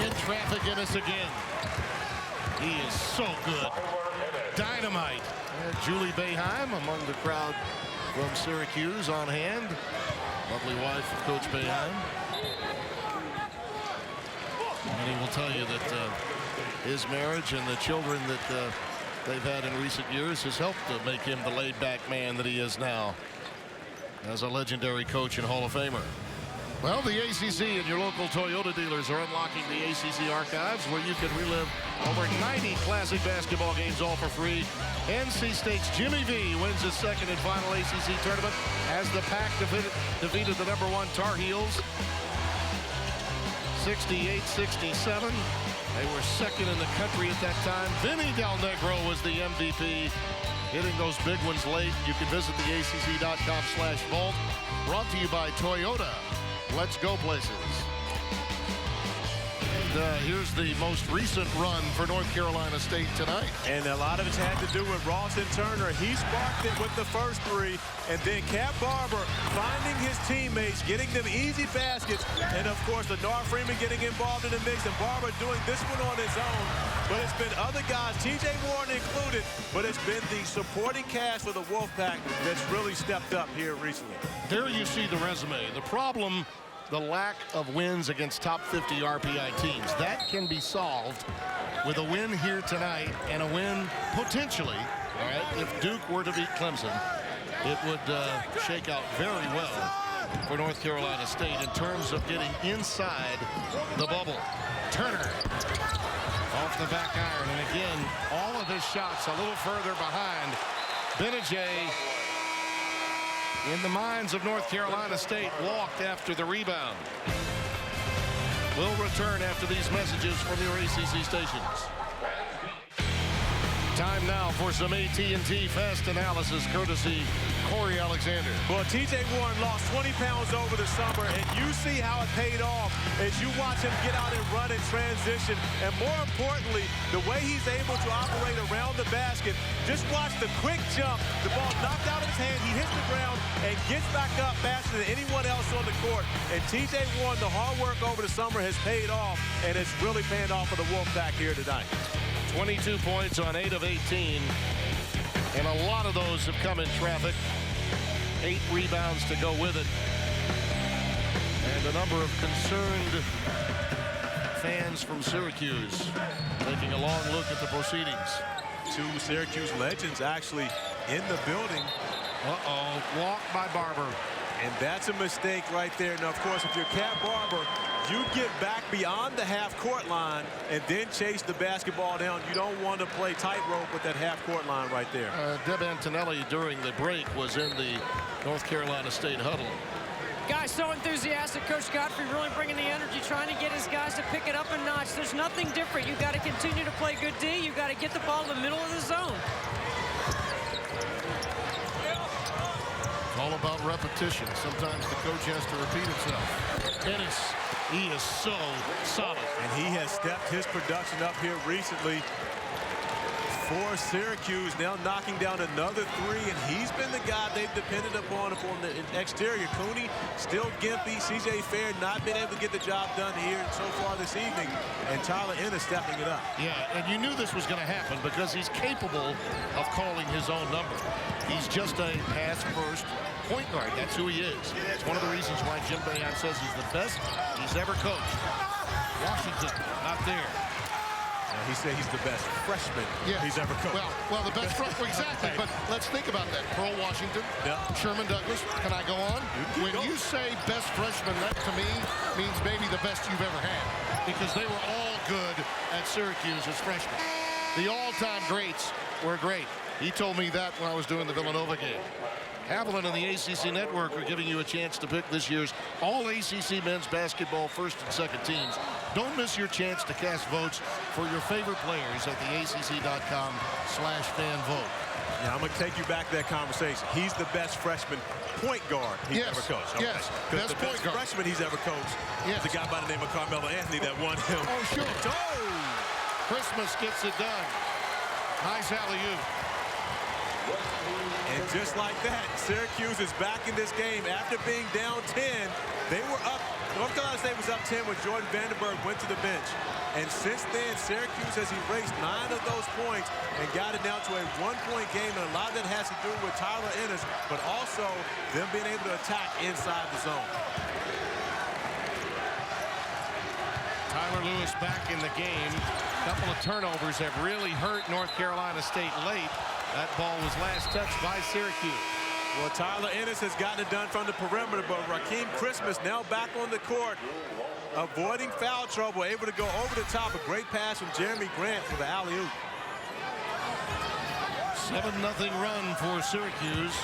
In traffic, Ennis again. He is so good. Dynamite. And Julie Boeheim among the crowd from Syracuse on hand. Lovely wife of Coach Boeheim. And he will tell you that his marriage and the children that they've had in recent years has helped to make him the laid-back man that he is now as a legendary coach and Hall of Famer. Well, the ACC and your local Toyota dealers are unlocking the ACC archives where you can relive over 90 classic basketball games all for free. NC State's Jimmy V wins his second and final ACC tournament as the Pack defeated the #1 Tar Heels 68-67. They were second in the country at that time. Vinny Del Negro was the MVP, hitting those big ones late. You can visit the ACC.com/vault. Brought to you by Toyota. Let's go places. And here's the most recent run for North Carolina State tonight. And a lot of it's had to do with Ralston Turner. He sparked it with the first three. And then Cat Barber finding his teammates, getting them easy baskets. And, of course, Lenore Freeman getting involved in the mix. And Barber doing this one on his own. But it's been other guys, T.J. Warren included. But it's been the supporting cast for the Wolfpack that's really stepped up here recently. There you see the resume. The problem, the lack of wins against top 50 RPI teams. That can be solved with a win here tonight and a win potentially, all right, if Duke were to beat Clemson. It would shake out very well for North Carolina State in terms of getting inside the bubble. Turner off the back iron, and again, all of his shots a little further behind. Benajay, in the minds of North Carolina State, walked after the rebound. We'll return after these messages from your ACC stations. Time now for some AT&T Fast Analysis, courtesy Corey Alexander. Well, T.J. Warren lost 20 pounds over the summer, and you see how it paid off as you watch him get out and run and transition. And more importantly, the way he's able to operate around the basket. Just watch the quick jump. The ball knocked out of his hand. He hits the ground and gets back up faster than anyone else on the court. And T.J. Warren, the hard work over the summer has paid off, and it's really paying off for the Wolfpack here tonight. 22 points on 8 of 18, and a lot of those have come in traffic. 8 rebounds to go with it, and a number of concerned fans from Syracuse taking a long look at the proceedings. 2 Syracuse legends actually in the building. Walk by Barber. And that's a mistake right there. Now, of course, if you're Cat Barber, you get back beyond the half-court line and then chase the basketball down. You don't want to play tightrope with that half-court line right there. Deb Antonelli during the break was in the North Carolina State huddle. Guys, so enthusiastic. Coach Godfrey really bringing the energy, trying to get his guys to pick it up a notch. There's nothing different. You've got to continue to play good D. You've got to get the ball in the middle of the zone. All about repetition. Sometimes the coach has to repeat himself. Ennis, he is so solid. And he has stepped his production up here recently for Syracuse, now knocking down another 3, and he's been the guy they've depended upon from the exterior. Cooney still gimpy. C.J. Fair not been able to get the job done here so far this evening, and Tyler Ennis stepping it up. Yeah, and you knew this was going to happen because he's capable of calling his own number. He's just a pass-first point guard. That's who he is. It's one of the reasons why Jim Boeheim says he's the best he's ever coached. Washington, not there. He said he's the best freshman he's ever coached. Well, the best freshman, exactly. But let's think about that. Pearl Washington, Sherman Douglas. Can I go on? When you say best freshman, that to me means maybe the best you've ever had, because they were all good at Syracuse as freshmen. The all-time greats were great. He told me that when I was doing the Villanova game. Haviland and the ACC Network are giving you a chance to pick this year's all-ACC men's basketball first and second teams. Don't miss your chance to cast votes for your favorite players at the ACC.com/fan-vote. Now, I'm going to take you back to that conversation. He's the best freshman point guard he's ever coached. Okay. Yes, because the best freshman he's ever coached is a guy by the name of Carmelo Anthony that won him. Oh, sure. Christmas gets it done. Nice alley-oop. And just like that, Syracuse is back in this game after being down 10. They were up. North Carolina State was up 10 when Jordan Vandenberg went to the bench. And since then, Syracuse has erased 9 of those points and got it down to a 1-point game. And a lot of that has to do with Tyler Ennis, but also them being able to attack inside the zone. Tyler Lewis back in the game. A couple of turnovers have really hurt North Carolina State late. That ball was last touched by Syracuse. Well, Tyler Ennis has gotten it done from the perimeter, but Rakeem Christmas now back on the court, avoiding foul trouble, able to go over the top. A great pass from Jeremy Grant for the alley-oop. 7-0 run for Syracuse.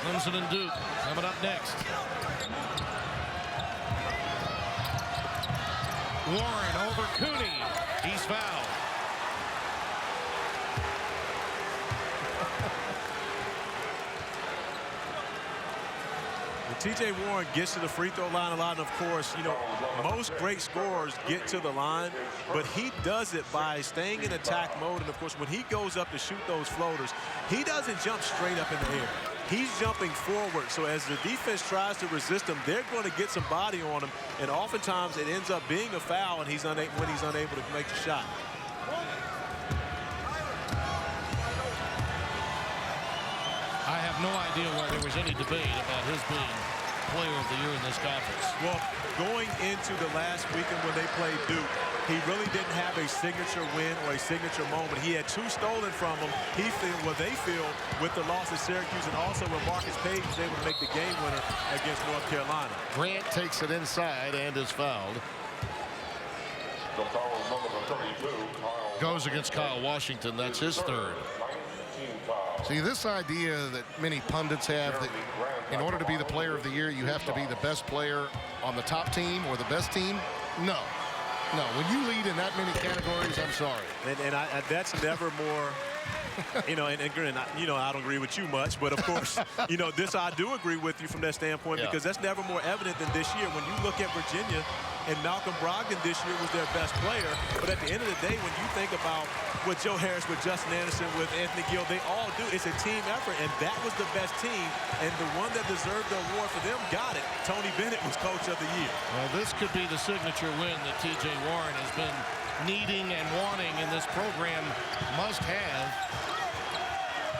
Clemson and Duke coming up next. Warren over Cooney. He's fouled. T.J. Warren gets to the free throw line a lot, and of course, you know, most great scorers get to the line, but he does it by staying in attack mode. And of course, when he goes up to shoot those floaters, he doesn't jump straight up in the air. He's jumping forward, so as the defense tries to resist him, they're going to get some body on him, and oftentimes it ends up being a foul, and when he's unable to make the shot. I have no idea why there was any debate about his being player of the year in this conference. Well, going into the last weekend when they played Duke, he really didn't have a signature win or a signature moment. He had 2 stolen from him. They feel with the loss of Syracuse, and also when Marcus Page was able to make the game winner against North Carolina. Grant takes it inside and is fouled. The foul is number 32, Kyle. Goes against Kyle Washington. That's his third. See, this idea that many pundits have that in order to be the player of the year, you have to be the best player on the top team or the best team. No. No, when you lead in that many categories, I'm sorry. And that's never more, you know, and I don't agree with you much, but of course, you know, this I do agree with you from that standpoint, because that's never more evident than this year. When you look at Virginia, and Malcolm Brogdon this year was their best player, but at the end of the day, when you think about what Joe Harris, with Justin Anderson, with Anthony Gill, they all do, it's a team effort, and that was the best team, and the one that deserved the award for them got it. Tony Bennett was Coach of the Year. Well, this could be the signature win that T.J. Warren has been needing and wanting, and this program must have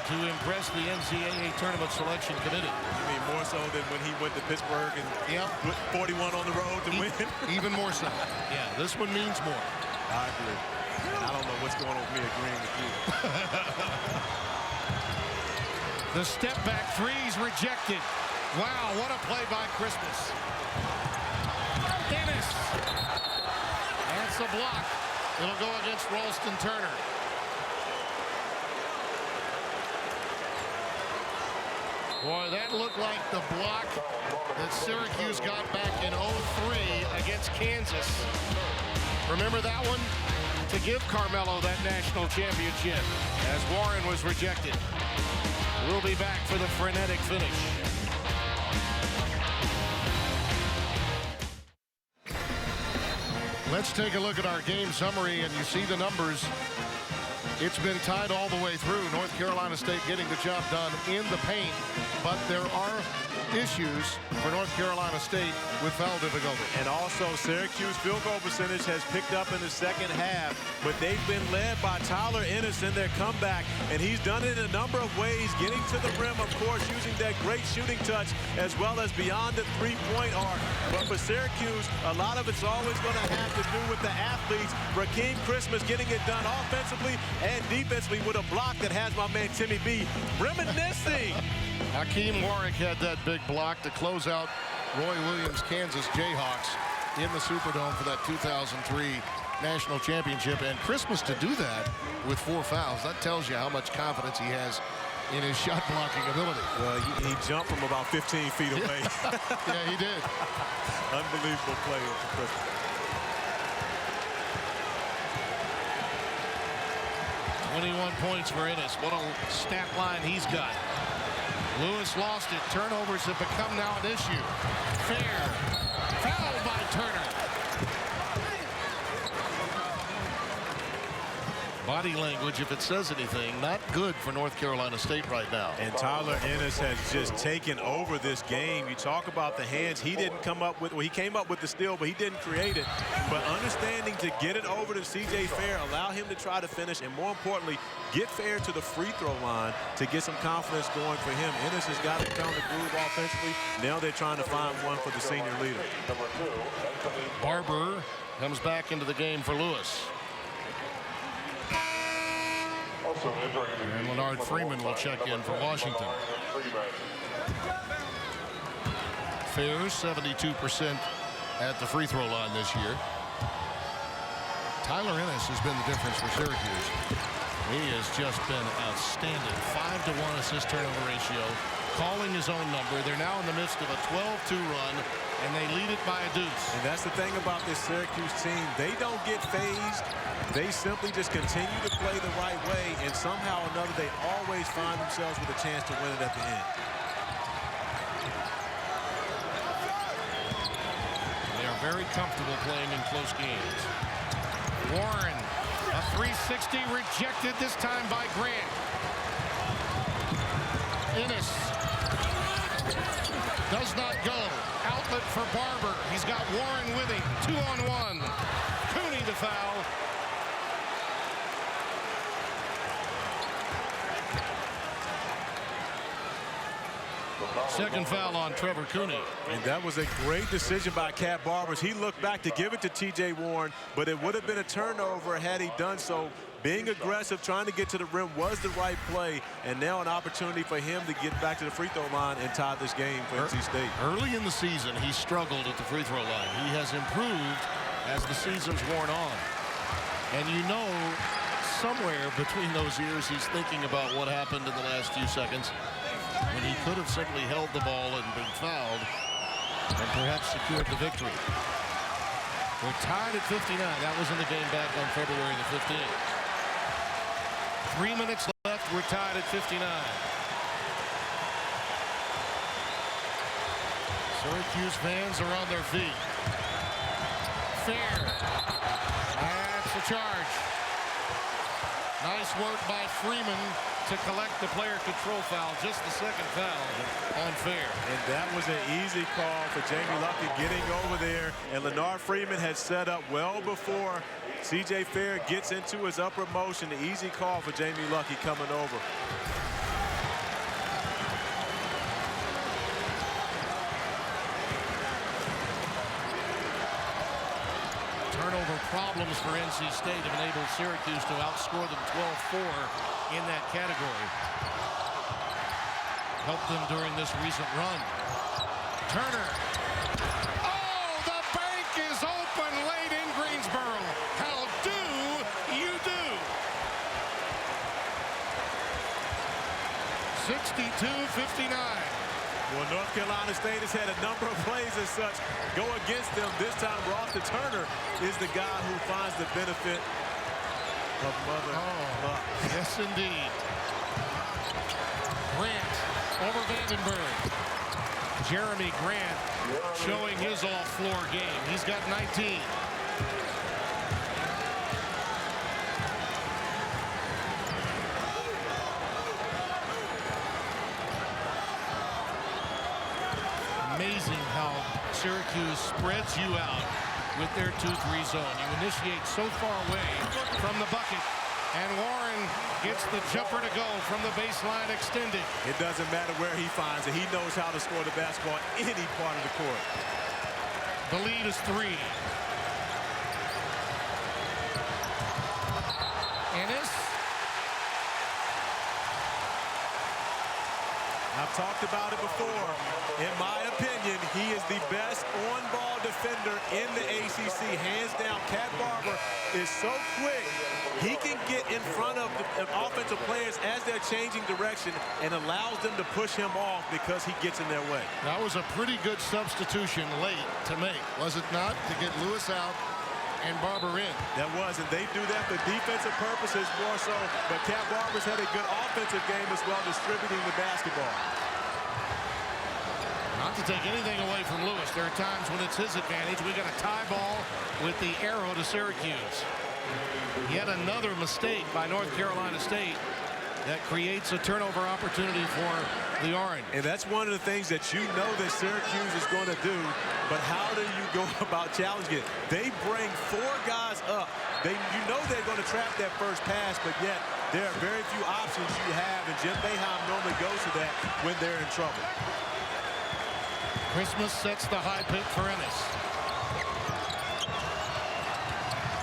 to impress the NCAA Tournament Selection Committee. You mean more so than when he went to Pittsburgh and put 41 on the road to win? Even more so. Yeah, this one means more. I agree. And I don't know what's going on with me agreeing with you. The step back three's rejected. Wow, what a play by Christmas. Dennis. That's a block. It'll go against Ralston Turner. Boy, that looked like the block that Syracuse got back in 03 against Kansas. Remember that one? To give Carmelo that national championship as Warren was rejected. We'll be back for the frenetic finish. Let's take a look at our game summary, and you see the numbers. It's been tied all the way through. North Carolina State getting the job done in the paint, but there are issues for North Carolina State with foul difficulty. And also, Syracuse field goal percentage has picked up in the second half, but they've been led by Tyler Ennis in their comeback, and he's done it in a number of ways, getting to the rim, of course, using that great shooting touch, as well as beyond the three-point arc. But for Syracuse, a lot of it's always going to have to do with the athletes. Rakeem Christmas getting it done offensively and defensively with a block that has my man Timmy B reminiscing. Hakeem Warwick had that big block to close out Roy Williams' Kansas Jayhawks in the Superdome for that 2003 national championship. And Christmas to do that with 4 fouls, that tells you how much confidence he has in his shot blocking ability. Well, he jumped from about 15 feet away. Yeah, he did. Unbelievable play for Christmas. 21 points for Ennis. What a stat line he's got. Lewis lost it. Turnovers have become now an issue. Fair. Fouled by Turner. Body language, if it says anything, not good for North Carolina State right now. And Tyler Ennis has just taken over this game. You talk about the hands. He didn't come up with, well, he came up with the steal, but he didn't create it. But understanding to get it over to C.J. Fair, allow him to try to finish, and more importantly, get Fair to the free throw line to get some confidence going for him. Ennis has got to found the groove offensively. Now they're trying to find one for the senior leader. Barber comes back into the game for Lewis. And Leonard Freeman will check in for Washington. Fair 72% at the free throw line this year. Tyler Ennis has been the difference for Syracuse. He has just been outstanding. 5-to-1 assist turnover ratio, calling his own number. They're now in the midst of a 12-2 run, and they lead it by a deuce. And that's the thing about this Syracuse team. They don't get phased. They simply just continue to play the right way, and somehow or another, they always find themselves with a chance to win it at the end. They are very comfortable playing in close games. Warren, a 360 rejected this time by Grant. Innes does not go. Outlet for Barber. He's got Warren with him. 2-on-1. Cooney to foul. Second foul on Trevor Cooney. And that was a great decision by Cat Barbers. He looked back to give it to T.J. Warren, but it would have been a turnover had he done so. Being aggressive, trying to get to the rim was the right play, and now an opportunity for him to get back to the free throw line and tie this game for NC State. Early in the season, he struggled at the free throw line. He has improved as the season's worn on. And you know, somewhere between those years, he's thinking about what happened in the last few seconds when he could have simply held the ball and been fouled and perhaps secured the victory. We're tied at 59. That was in the game back on February the 15th. 3 minutes left. We're tied at 59. Syracuse fans are on their feet. Fair. That's a charge. Nice work by Freeman to collect the player control foul. Just the second foul on Fair. And that was an easy call for Jamie Luckett getting over there. And Leonard Freeman had set up well before C.J. Fair gets into his upper motion. The easy call for Jamie Luckett coming over. Turnover problems for NC State have enabled Syracuse to outscore them 12-4 in that category. Helped them during this recent run. Turner. Oh, the bank is open late in Greensboro. How do you do? 62-59. Well, North Carolina State has had a number of plays as such go against them. This time, Ross Turner is the guy who finds the benefit of Mother Luck. Yes, indeed. Grant over Vandenberg. Jeremy Grant showing his all-floor game. He's got 19. Amazing how Syracuse spreads you out with their 2-3 zone. You initiate so far away from the bucket, and Warren gets the jumper to go from the baseline extended. It doesn't matter where he finds it. He knows how to score the basketball any part of the court. The lead is 3. Ennis. I've talked about it before. In my opinion, he is the best on-ball defender in the ACC. Hands down, Cat Barber is so quick. He can get in front of the offensive players as they're changing direction and allows them to push him off because he gets in their way. That was a pretty good substitution late to make, was it not? To get Lewis out and Barber in. That was, and they do that for defensive purposes more so, but Cat Barber's had a good offensive game as well, distributing the basketball. Not to take anything away from Lewis. There are times when it's his advantage. We got a tie ball with the arrow to Syracuse. Yet another mistake by North Carolina State that creates a turnover opportunity for the Orange. And that's one of the things that you know that Syracuse is going to do, but how do you go about challenging it? They bring 4 guys up. You know they're going to trap that first pass, but yet there are very few options you have, and Jim Boeheim normally goes to that when they're in trouble. Christmas sets the high pick for Ennis.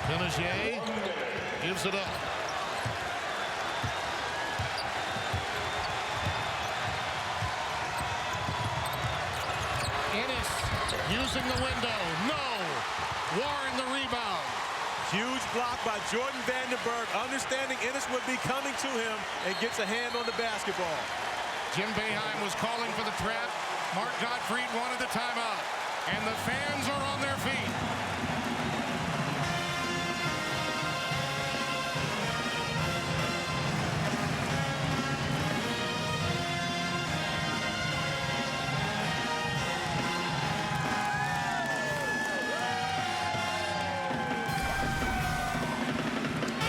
Penosier gives it up. Ennis using the window. No. Warren the rebound. Huge block by Jordan Vandenberg, understanding Ennis would be coming to him, and gets a hand on the basketball. Jim Boeheim was calling for the trap. Mark Gottfried wanted the timeout. And the fans are on their feet.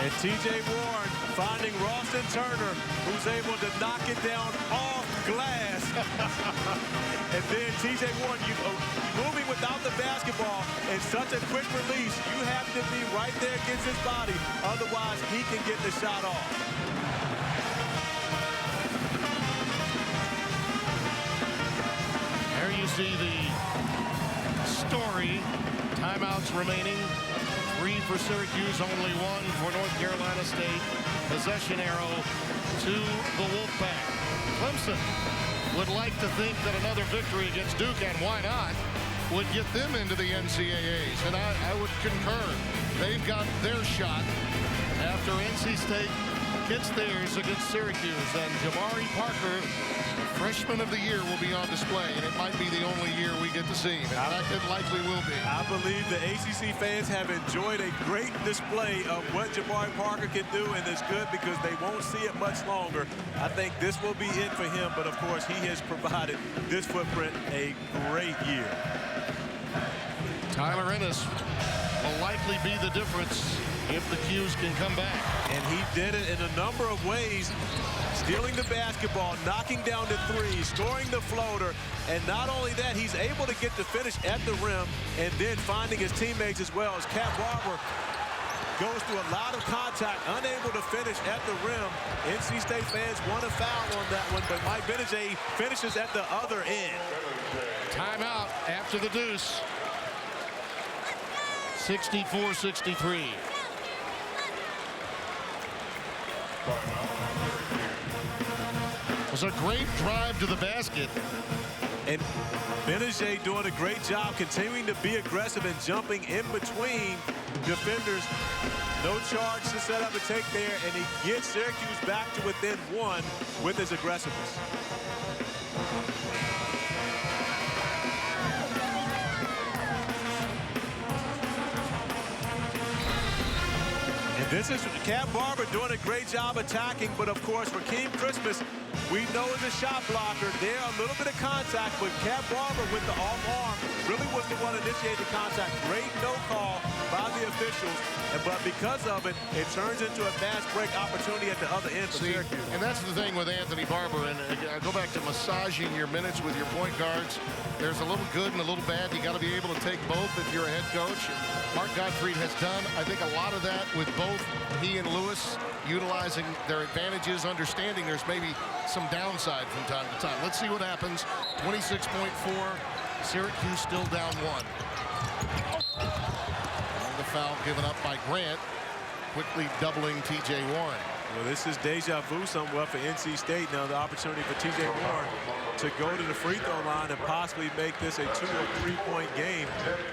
And T.J. Warren finding Ralston Turner, who's able to knock it down off glass. And then T.J. Warren, moving without the basketball in such a quick release, you have to be right there against his body. Otherwise, he can get the shot off. There you see the story. Timeouts remaining. 3 for Syracuse, only 1 for North Carolina State. Possession arrow to the Wolfpack. Clemson would like to think that another victory against Duke, and why not, would get them into the NCAAs. And I would concur. They've got their shot after NC State gets theirs against Syracuse. And Jabari Parker, Freshman of the Year, will be on display, and it might be the only year we get to see him. In fact, it likely will be. I believe the ACC fans have enjoyed a great display of what Jabari Parker can do, and it's good because they won't see it much longer. I think this will be it for him, but of course he has provided this footprint a great year. Tyler Ennis will likely be the difference if the Qs can come back. And he did it in a number of ways. Stealing the basketball, knocking down the three, scoring the floater, and not only that, he's able to get the finish at the rim and then finding his teammates as well. As Cat Barber goes through a lot of contact, unable to finish at the rim. NC State fans want a foul on that one, but Mike Benajay finishes at the other end. Timeout after the deuce. 64-63. It was a great drive to the basket. And Benajay doing a great job continuing to be aggressive and jumping in between defenders. No charge to set up and take there, and he gets Syracuse back to within 1 with his aggressiveness. And this is Cat Barber doing a great job attacking, but of course, Rakeem Christmas, we know as a shot blocker, there a little bit of contact, but Cat Barber with the off arm really was the one initiating the contact. Great no call by the officials, but because of it, it turns into a fast break opportunity at the other end for Syracuse. And that's the thing with Anthony Barber, and I go back to massaging your minutes with your point guards. There's a little good and a little bad. You got to be able to take both if you're a head coach. Mark Gottfried has done, I think, a lot of that with both he and Lewis, utilizing their advantages, understanding there's maybe some downside from time to time. Let's see what happens. 26.4, Syracuse still down 1. And the foul given up by Grant, quickly doubling T.J. Warren. Well, this is deja vu somewhat for NC State. Now the opportunity for T.J. Warren to go to the free throw line and possibly make this a 2- or 3-point game.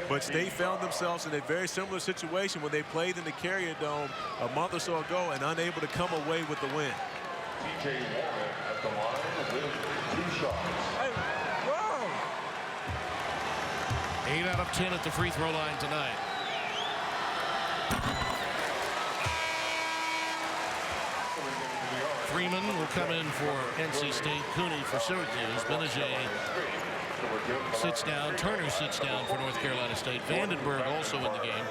But State found themselves in a very similar situation when they played in the Carrier Dome a month or so ago and unable to come away with the win. T.J. Warren at the line with 2 shots. Hey, whoa! 8 out of 10 at the free throw line tonight. Freeman will come in for NC State. Cooney for Syracuse. Benajay sits down. Turner sits down for North Carolina State. Vandenberg also in the game.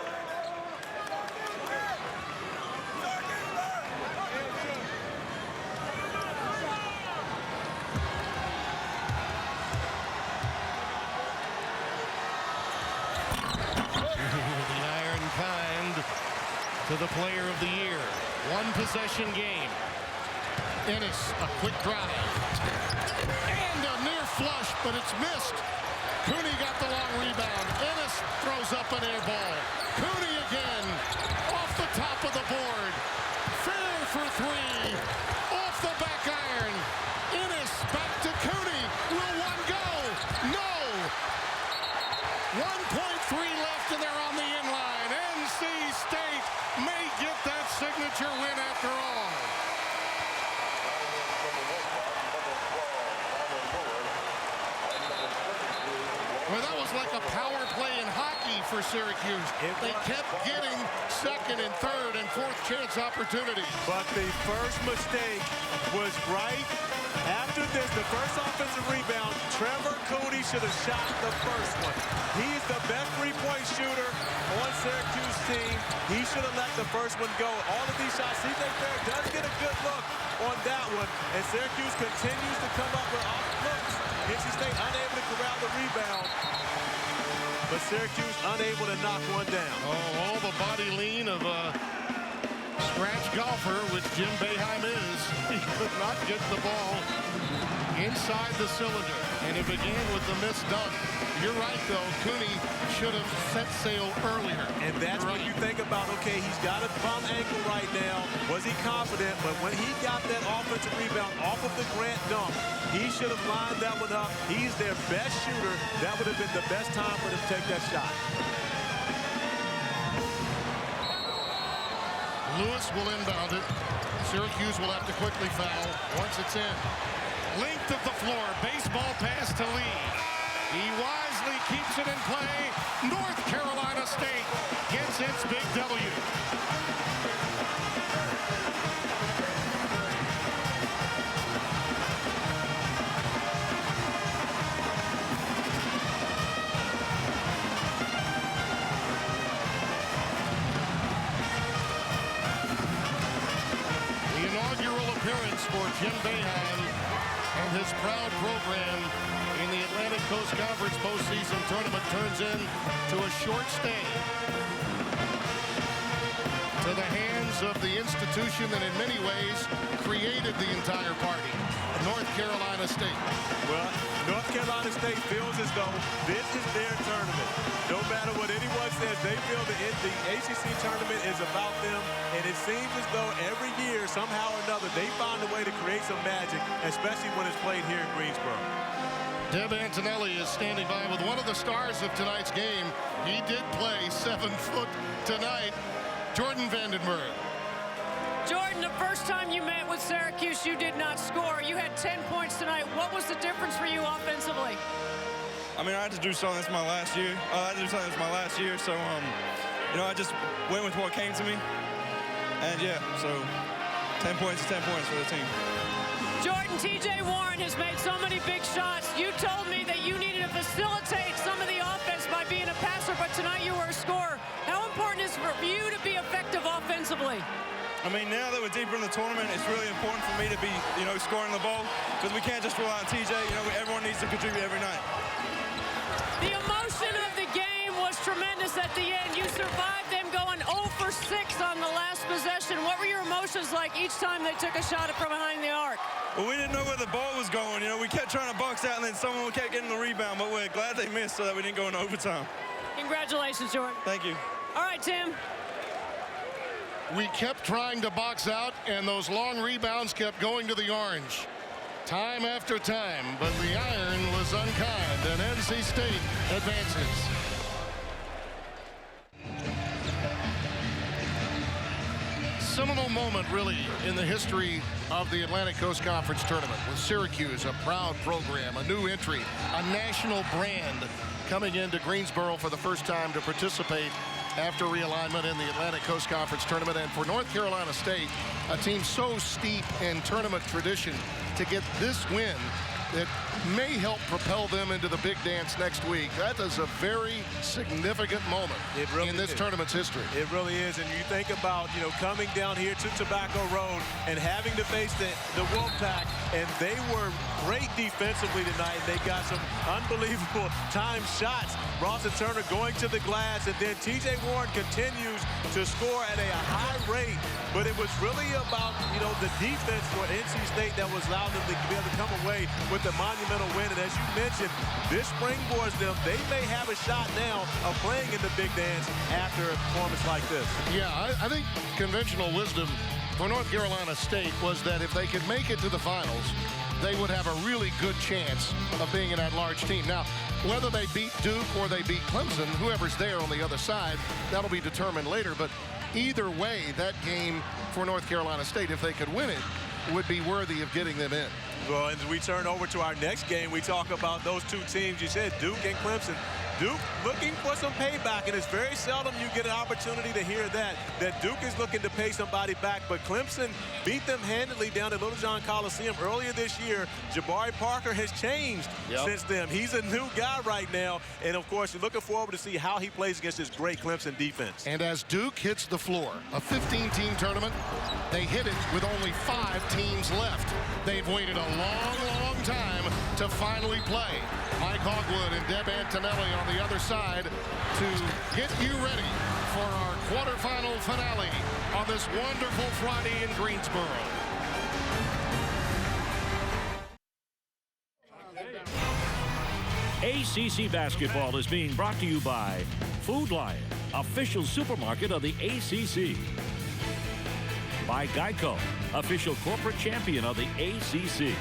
The iron kind to the player of the year. 1 possession game. Ennis, a quick drive. And a near flush, but it's missed. Cooney got the long rebound. Ennis throws up an air ball. Cooney again, off the top of the board. Fair for 3. Off the back iron. Ennis back to Cooney. Will 1 go? No. 1.3 left, and they're on the inline. NC State may get that signature win after all. Well, that was like a power play in hockey for Syracuse. They kept getting second and third and fourth chance opportunities. But the first mistake was right after this. The first offensive rebound, Trevor Cooney should have shot the first one. He's the best three-point shooter on Syracuse team. He should have let the first one go. All of these shots, CJ Fair does get a good look on that one. And Syracuse continues to come up with looks. NC State unable to corral the rebound. But Syracuse unable to knock one down. Oh, all the body lean of a scratch golfer, which Jim Boeheim is. He could not get the ball inside the cylinder. And it began with the missed dunk. You're right, though. Cooney should have set sail earlier. And that's when you think about, okay, he's got a bum ankle right now. Was he confident? But when he got that offensive rebound off of the Grant dunk, he should have lined that one up. He's their best shooter. That would have been the best time for him to take that shot. Lewis will inbound it. Syracuse will have to quickly foul once it's in. Length of the floor, baseball pass to Lee. He wisely keeps it in play. North Carolina State gets its big W. The inaugural appearance for Jim Boeheim and his proud program in the Atlantic Coast Conference postseason tournament turns into a short stay to the hands of the institution that in many ways created the entire party, North Carolina State. Well, North Carolina State feels as though this is their tournament. No matter what anyone says, they feel that the ACC tournament is about them, and it seems as though every year, somehow or another, they find a way to create some magic, especially when it's played here in Greensboro. Deb Antonelli is standing by with one of the stars of tonight's game. He did play 7 foot tonight, Jordan Vandenberg. Jordan, the first time you met with Syracuse, you did not score. You had 10 points tonight. What was the difference for you offensively? I mean, I had to do something. It's my last year. So, you know, I just went with what came to me. And, yeah, so 10 points is 10 points for the team. Jordan, T.J. Warren has made so many big shots. You told me that you needed to facilitate some of the offense by being a passer, but tonight you were a scorer. How important is it for you to be effective offensively? I mean, now that we're deeper in the tournament, it's really important for me to be, you know, scoring the ball because we can't just rely on TJ. You know, everyone needs to contribute every night. The emotion of the game was tremendous at the end. You survived them going 0 for 6 on the last possession. What were your emotions like each time they took a shot from behind the arc? Well, we didn't know where the ball was going. You know, we kept trying to box out, and then someone kept getting the rebound, but we're glad they missed so that we didn't go into overtime. Congratulations, Jordan. Thank you. All right, Tim. We kept trying to box out, and those long rebounds kept going to the orange. Time after time, but the iron was unkind, and NC State advances. Seminal moment, really, in the history of the Atlantic Coast Conference Tournament, with Syracuse, a proud program, a new entry, a national brand coming into Greensboro for the first time to participate after realignment in the Atlantic Coast Conference Tournament. And for North Carolina State, a team so steep in tournament tradition, to get this win that may help propel them into the big dance next week. That is a very significant moment in this tournament's history. It really is. And you think about, you know, coming down here to Tobacco Road and having to face the Wolfpack, and they were great defensively tonight. They got some unbelievable time shots. Rawson Turner going to the glass, and then T.J. Warren continues to score at a high rate. But it was really about, you know, the defense for NC State that was allowed them to be able to come away with the monumental win. And as you mentioned, this springboards them. They may have a shot now of playing in the big dance after a performance like this. Yeah, I think conventional wisdom for North Carolina State was that if they could make it to the finals, they would have a really good chance of being an at-large team. Now, whether they beat Duke or they beat Clemson, whoever's there on the other side, that'll be determined later. But either way, that game for North Carolina State, if they could win it, would be worthy of getting them in. Well, as we turn over to our next game, we talk about those two teams. You said Duke and Clemson. Duke looking for some payback, and it's very seldom you get an opportunity to hear that Duke is looking to pay somebody back, but Clemson beat them handily down at Little John Coliseum earlier this year. Jabari Parker has changed since then. He's a new guy right now, and of course, you're looking forward to see how he plays against this great Clemson defense. And as Duke hits the floor, a 15-team tournament, they hit it with only 5 teams left. They've waited a long, long time to finally play. Mike Hogwood and Deb Antonelli on the other side to get you ready for our quarterfinal finale on this wonderful Friday in Greensboro. ACC basketball is being brought to you by Food Lion, official supermarket of the ACC. By Geico, official corporate champion of the ACC.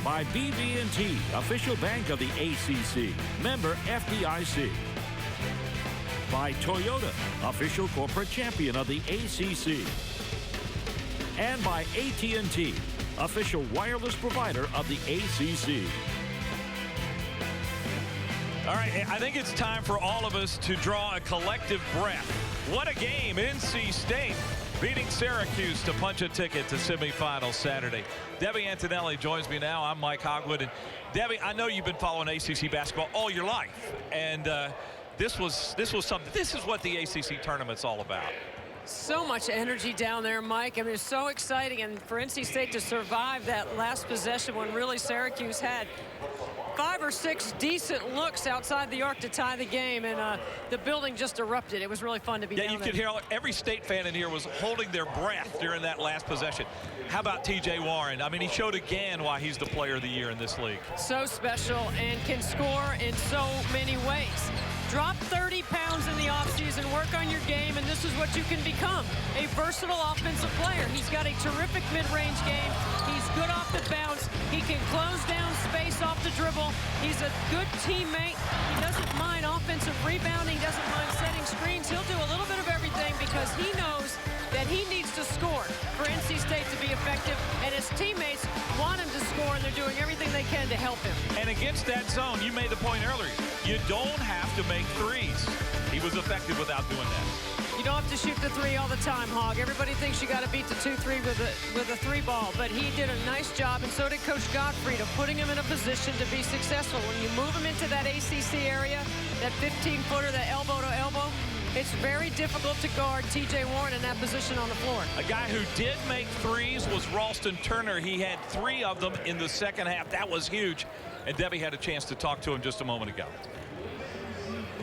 By BB&T, official bank of the ACC, member FDIC. By Toyota, official corporate champion of the ACC. And by AT&T, official wireless provider of the ACC. All right, I think it's time for all of us to draw a collective breath. What a game. NC State beating Syracuse to punch a ticket to semifinals Saturday. Debbie Antonelli joins me now. I'm Mike Hogwood. And Debbie, I know you've been following ACC basketball all your life. And this was something. This is what the ACC tournament's all about. So much energy down there, Mike. I mean, it's so exciting. And for NC State to survive that last possession when really Syracuse had 5 or 6 decent looks outside the arc to tie the game, and the building just erupted. It was really fun to be down there. Yeah, you could hear every State fan in here was holding their breath during that last possession. How about TJ Warren? I mean, he showed again why he's the player of the year in this league. So special and can score in so many ways. Drop 30 pounds in the offseason, work on your game, and this is what you can become, a versatile offensive player. He's got a terrific mid-range game. He's good off the bounce. He can close down space off the dribble. He's a good teammate. He doesn't mind offensive rebounding, doesn't mind setting screens. He'll do a little bit of everything because he knows that he needs to score for NC State to be effective, and his teammates want him to score, and they're doing everything they can to help him. And against that zone, you made the point earlier, you don't have to make threes. He was effective without doing that. You don't have to shoot the 3 all the time, Hog. Everybody thinks you got to beat the 2-3 with a 3 ball, but he did a nice job, and so did Coach Gottfried, of putting him in a position to be successful. When you move him into that ACC area, that 15-footer, that elbow to elbow, it's very difficult to guard TJ Warren in that position on the floor. A guy who did make threes was Ralston Turner. He had 3 of them in the second half. That was huge. And Debbie had a chance to talk to him just a moment ago.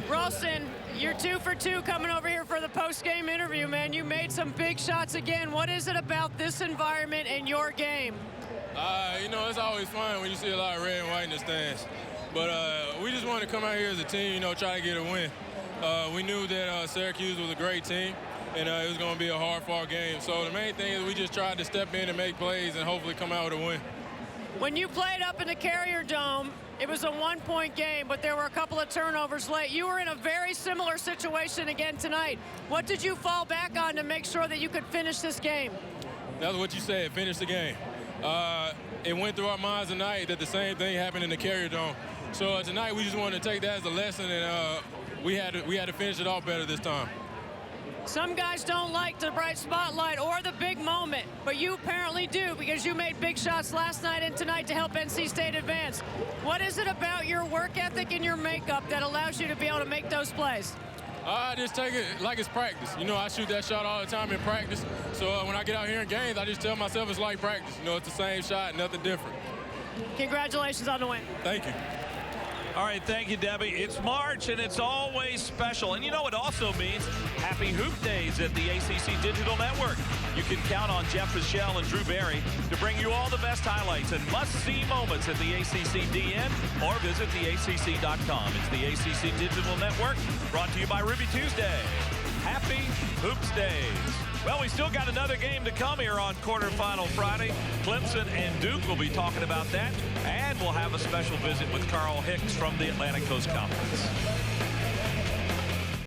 Ralston, you're 2 for 2 coming over here for the post-game interview, man. You made some big shots again. What is it about this environment and your game? You know, it's always fun when you see a lot of red and white in the stands. But we just wanted to come out here as a team, you know, try to get a win. We knew that Syracuse was a great team, and it was going to be a hard-fought game. So the main thing is we just tried to step in and make plays and hopefully come out with a win. When you played up in the Carrier Dome, it was a 1-point game, but there were a couple of turnovers late. You were in a very similar situation again tonight. What did you fall back on to make sure that you could finish this game? That's what you said, finish the game. It went through our minds tonight that the same thing happened in the Carrier Dome. So tonight we just wanted to take that as a lesson, and we had to finish it off better this time. Some guys don't like the bright spotlight or the big moment, but you apparently do, because you made big shots last night and tonight to help NC State advance. What is it about your work ethic and your makeup that allows you to be able to make those plays? I just take it like it's practice. You know, I shoot that shot all the time in practice. So when I get out here in games, I just tell myself it's like practice. You know, it's the same shot, nothing different. Congratulations on the win. Thank you. All right, thank you, Debbie. It's March, and it's always special. And you know, it also means Happy Hoop Days at the ACC Digital Network. You can count on Jeff Fischel and Drew Barry to bring you all the best highlights and must-see moments at the ACC DN or visit theacc.com. It's the ACC Digital Network, brought to you by Ruby Tuesday. Happy Hoops Days. Well, we still got another game to come here on quarterfinal Friday. Clemson and Duke will be talking about that, and we'll have a special visit with Carl Hicks from the Atlantic Coast Conference.